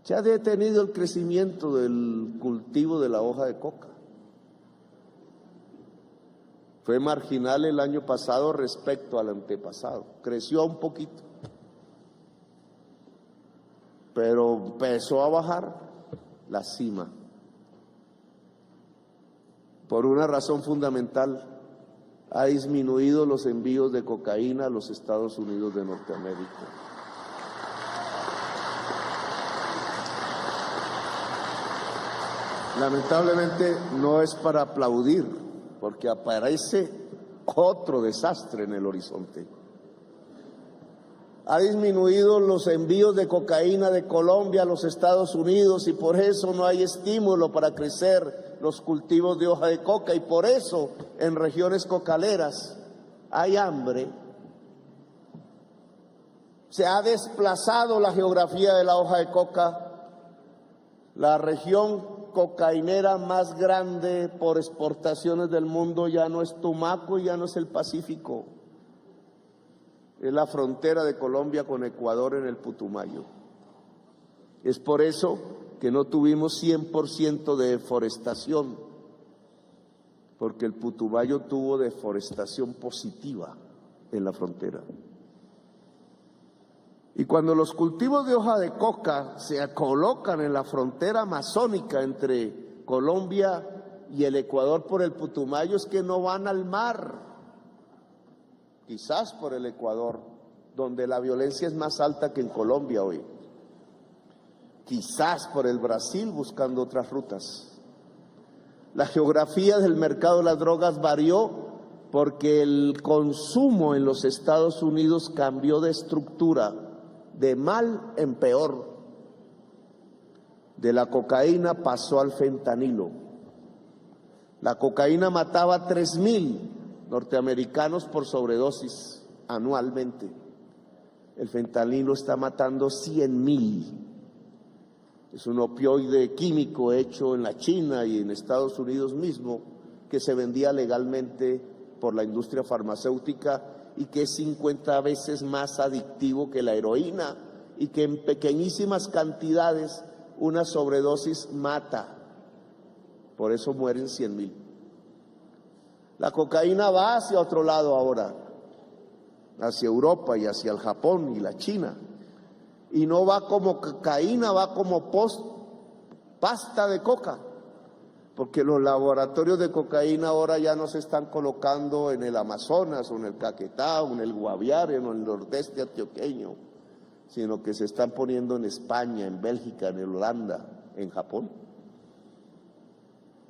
Se ha detenido el crecimiento del cultivo de la hoja de coca. Fue marginal el año pasado respecto al antepasado. Creció un poquito, pero empezó a bajar la cima. Por una razón fundamental, ha disminuido los envíos de cocaína a los Estados Unidos de Norteamérica. Lamentablemente no es para aplaudir, porque aparece otro desastre en el horizonte. Ha disminuido los envíos de cocaína de Colombia a los Estados Unidos y por eso no hay estímulo para crecer los cultivos de hoja de coca y por eso en regiones cocaleras hay hambre. Se ha desplazado la geografía de la hoja de coca. La región cocainera más grande por exportaciones del mundo ya no es Tumaco y ya no es el Pacífico. Es la frontera de Colombia con Ecuador en el Putumayo. Es por eso que no tuvimos 100% de deforestación, porque el Putumayo tuvo deforestación positiva en la frontera. Y cuando los cultivos de hoja de coca se colocan en la frontera amazónica entre Colombia y el Ecuador por el Putumayo, es que no van al mar. Quizás por el Ecuador, donde la violencia es más alta que en Colombia hoy. Quizás por el Brasil, buscando otras rutas. La geografía del mercado de las drogas varió porque el consumo en los Estados Unidos cambió de estructura, de mal en peor. De la cocaína pasó al fentanilo. La cocaína mataba a 3,000 norteamericanos por sobredosis anualmente. El fentanilo está matando 100,000. Es un opioide químico hecho en la China y en Estados Unidos mismo, que se vendía legalmente por la industria farmacéutica y que es 50 veces más adictivo que la heroína y que en pequeñísimas cantidades una sobredosis mata. Por eso mueren 100,000. La cocaína va hacia otro lado ahora, hacia Europa y hacia el Japón y la China. Y no va como cocaína, va como pasta de coca, porque los laboratorios de cocaína ahora ya no se están colocando en el Amazonas o en el Caquetá o en el Guaviare o en el nordeste antioqueño, sino que se están poniendo en España, en Bélgica, en Holanda, en Japón.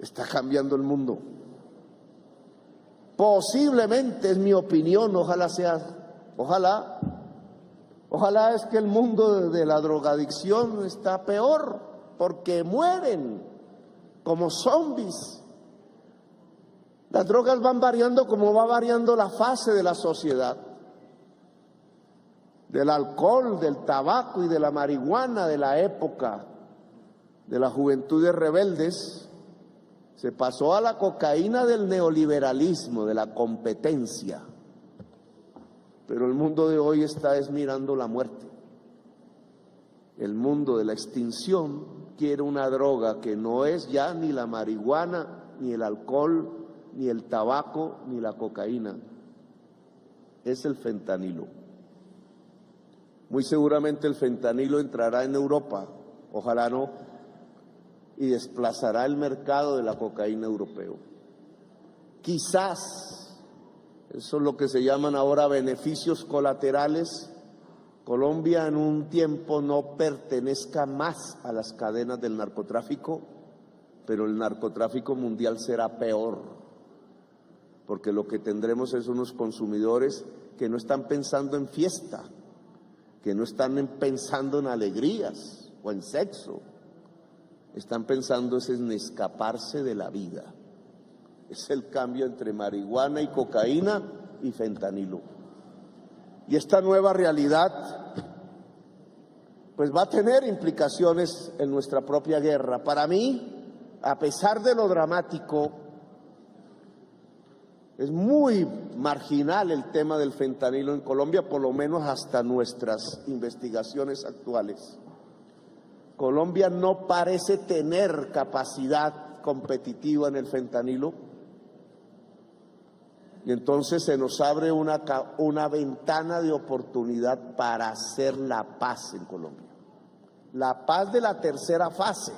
está cambiando el mundo. Posiblemente, es mi opinión, ojalá es que el mundo de la drogadicción está peor, porque mueren como zombies. Las drogas van variando como va variando la fase de la sociedad. Del alcohol, del tabaco y de la marihuana de la época de las juventudes rebeldes, se pasó a la cocaína del neoliberalismo, de la competencia. Pero el mundo de hoy está mirando la muerte. El mundo de la extinción quiere una droga que no es ya ni la marihuana, ni el alcohol, ni el tabaco, ni la cocaína. Es el fentanilo. Muy seguramente el fentanilo entrará en Europa, ojalá no, y desplazará el mercado de la cocaína europeo. Quizás, eso es lo que se llaman ahora beneficios colaterales, Colombia en un tiempo no pertenezca más a las cadenas del narcotráfico, pero el narcotráfico mundial será peor, porque lo que tendremos es unos consumidores que no están pensando en fiesta, que no están pensando en alegrías o en sexo, están pensando en escaparse de la vida. Es el cambio entre marihuana y cocaína y fentanilo. Y esta nueva realidad pues va a tener implicaciones en nuestra propia guerra. Para mí, a pesar de lo dramático, es muy marginal el tema del fentanilo en Colombia, por lo menos hasta nuestras investigaciones actuales. Colombia no parece tener capacidad competitiva en el fentanilo, y entonces se nos abre una ventana de oportunidad para hacer la paz en Colombia. La paz de la tercera fase,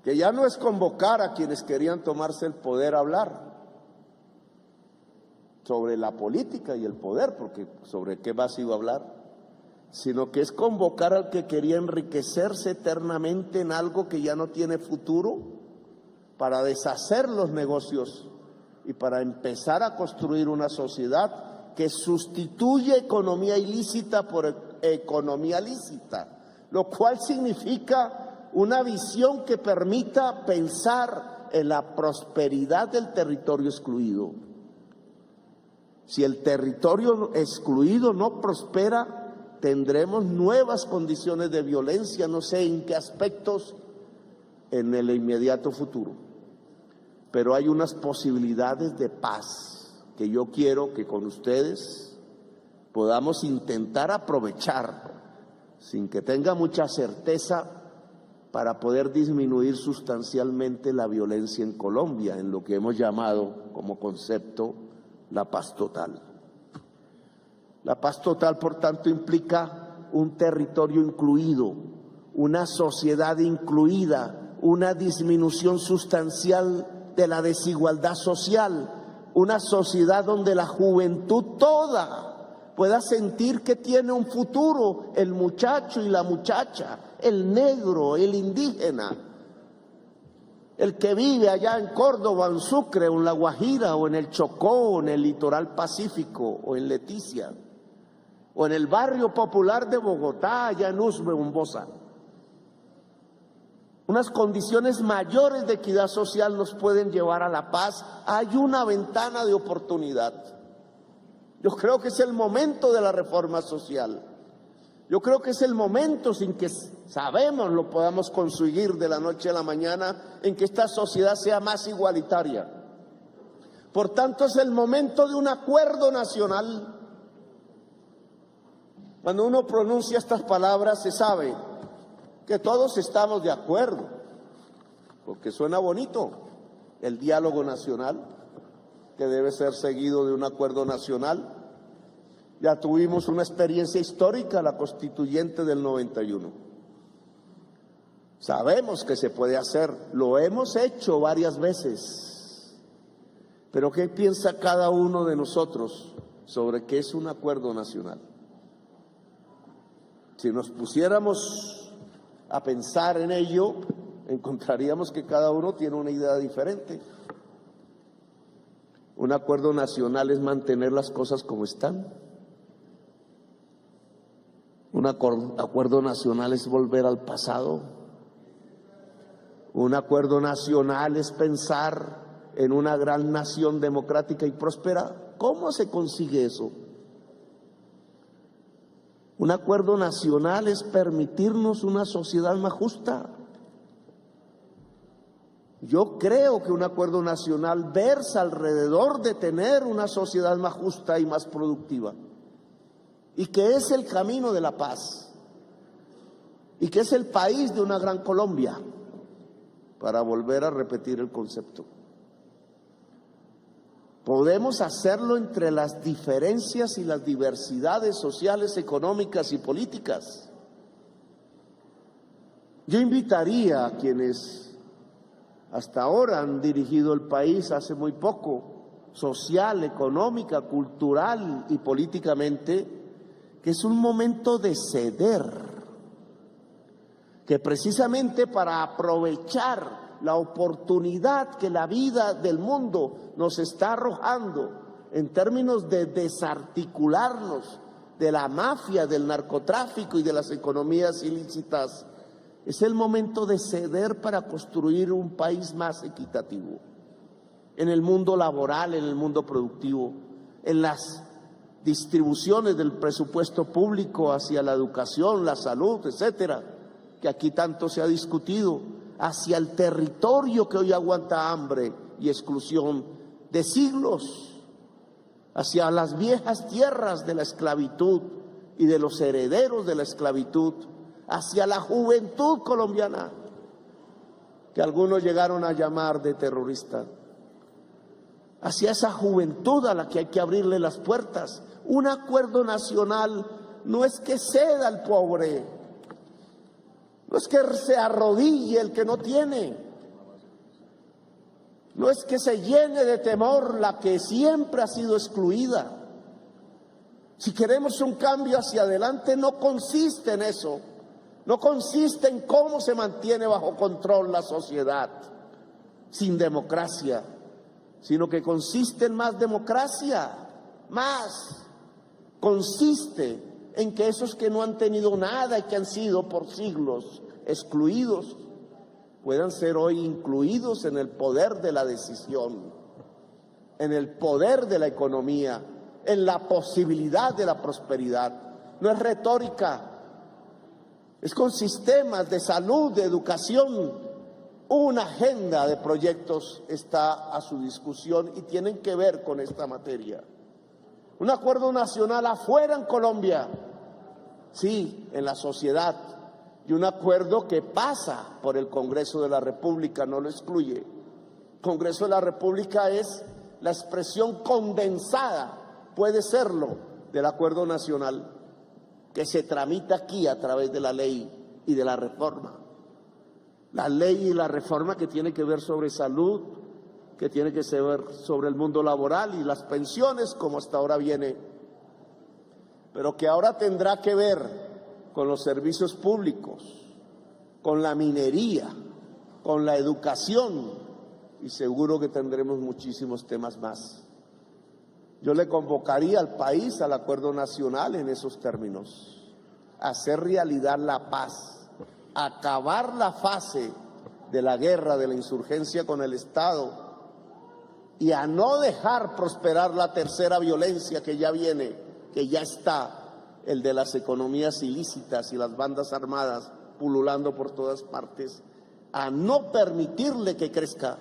que ya no es convocar a quienes querían tomarse el poder a hablar sobre la política y el poder, porque sobre qué más iba a hablar, sino que es convocar al que quería enriquecerse eternamente en algo que ya no tiene futuro, para deshacer los negocios y para empezar a construir una sociedad que sustituye economía ilícita por economía lícita, lo cual significa una visión que permita pensar en la prosperidad del territorio excluido. Si el territorio excluido no prospera, tendremos nuevas condiciones de violencia, no sé en qué aspectos, en el inmediato futuro. Pero hay unas posibilidades de paz que yo quiero que con ustedes podamos intentar aprovechar, sin que tenga mucha certeza, para poder disminuir sustancialmente la violencia en Colombia, en lo que hemos llamado como concepto la paz total. La paz total, por tanto, implica un territorio incluido, una sociedad incluida, una disminución sustancial de la desigualdad social, una sociedad donde la juventud toda pueda sentir que tiene un futuro, el muchacho y la muchacha, el negro, el indígena, el que vive allá en Córdoba, en Sucre, o en La Guajira, o en el Chocó, o en el litoral pacífico, o en Leticia, o en el barrio popular de Bogotá, allá en Usme, en Bosa. Unas condiciones mayores de equidad social nos pueden llevar a la paz. Hay una ventana de oportunidad. Yo creo que es el momento de la reforma social. Yo creo que es el momento, sin que sabemos lo podamos conseguir de la noche a la mañana, en que esta sociedad sea más igualitaria. Por tanto, es el momento de un acuerdo nacional. Cuando uno pronuncia estas palabras, se sabe que todos estamos de acuerdo, porque suena bonito el diálogo nacional, que debe ser seguido de un acuerdo nacional. Ya tuvimos una experiencia histórica, la constituyente del 91. Sabemos que se puede hacer, lo hemos hecho varias veces. Pero ¿qué piensa cada uno de nosotros sobre qué es un acuerdo nacional? Si nos pusiéramos a pensar en ello, encontraríamos que cada uno tiene una idea diferente. Un acuerdo nacional es mantener las cosas como están. Un acuerdo nacional es volver al pasado. Un acuerdo nacional es pensar en una gran nación democrática y próspera. ¿Cómo se consigue eso? Un acuerdo nacional es permitirnos una sociedad más justa. Yo creo que un acuerdo nacional versa alrededor de tener una sociedad más justa y más productiva, y que es el camino de la paz, y que es el país de una gran Colombia, para volver a repetir el concepto. Podemos hacerlo entre las diferencias y las diversidades sociales, económicas y políticas. Yo invitaría a quienes hasta ahora han dirigido el país hace muy poco, social, económica, cultural y políticamente, que es un momento de ceder, que precisamente para aprovechar la oportunidad que la vida del mundo nos está arrojando en términos de desarticularnos de la mafia, del narcotráfico y de las economías ilícitas, es el momento de ceder para construir un país más equitativo en el mundo laboral, en el mundo productivo, en las distribuciones del presupuesto público hacia la educación, la salud, etcétera, que aquí tanto se ha discutido, hacia el territorio que hoy aguanta hambre y exclusión de siglos, hacia las viejas tierras de la esclavitud y de los herederos de la esclavitud, hacia la juventud colombiana, que algunos llegaron a llamar de terrorista, hacia esa juventud a la que hay que abrirle las puertas. Un acuerdo nacional no es que ceda al pobre, no es que se arrodille el que no tiene, no es que se llene de temor la que siempre ha sido excluida. Si queremos un cambio hacia adelante, no consiste en eso, no consiste en cómo se mantiene bajo control la sociedad sin democracia, sino que consiste en más democracia, más. Consiste en que esos que no han tenido nada y que han sido por siglos excluidos puedan ser hoy incluidos en el poder de la decisión, en el poder de la economía, en la posibilidad de la prosperidad. No es retórica, es con sistemas de salud, de educación. Una agenda de proyectos está a su discusión y tienen que ver con esta materia. Un acuerdo nacional afuera en Colombia, sí, en la sociedad, y un acuerdo que pasa por el Congreso de la República, no lo excluye. El Congreso de la República es la expresión condensada, puede serlo, del acuerdo nacional, que se tramita aquí a través de la ley y de la reforma. La ley y la reforma que tiene que ver sobre salud, que tiene que ver sobre el mundo laboral y las pensiones, como hasta ahora viene, pero que ahora tendrá que ver con los servicios públicos, con la minería, con la educación, y seguro que tendremos muchísimos temas más. Yo le convocaría al país al acuerdo nacional en esos términos, hacer realidad la paz, acabar la fase de la guerra, de la insurgencia con el Estado, y a no dejar prosperar la tercera violencia que ya viene, que ya está, el de las economías ilícitas y las bandas armadas pululando por todas partes, a no permitirle que crezca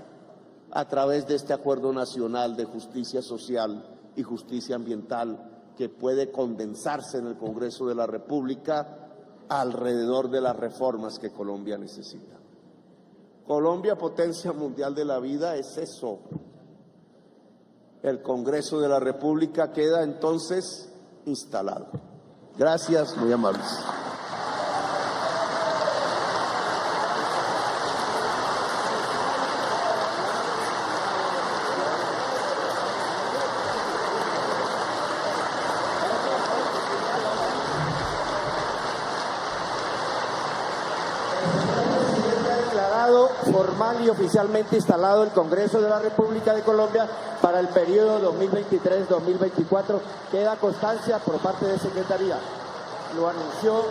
a través de este acuerdo nacional de justicia social y justicia ambiental que puede condensarse en el Congreso de la República alrededor de las reformas que Colombia necesita. Colombia, potencia mundial de la vida, es eso. El Congreso de la República queda entonces instalado. Gracias, muy amables. Declarado formal y oficialmente instalado el Congreso de la República de Colombia para el periodo 2023-2024. Queda constancia por parte de Secretaría. Lo anunció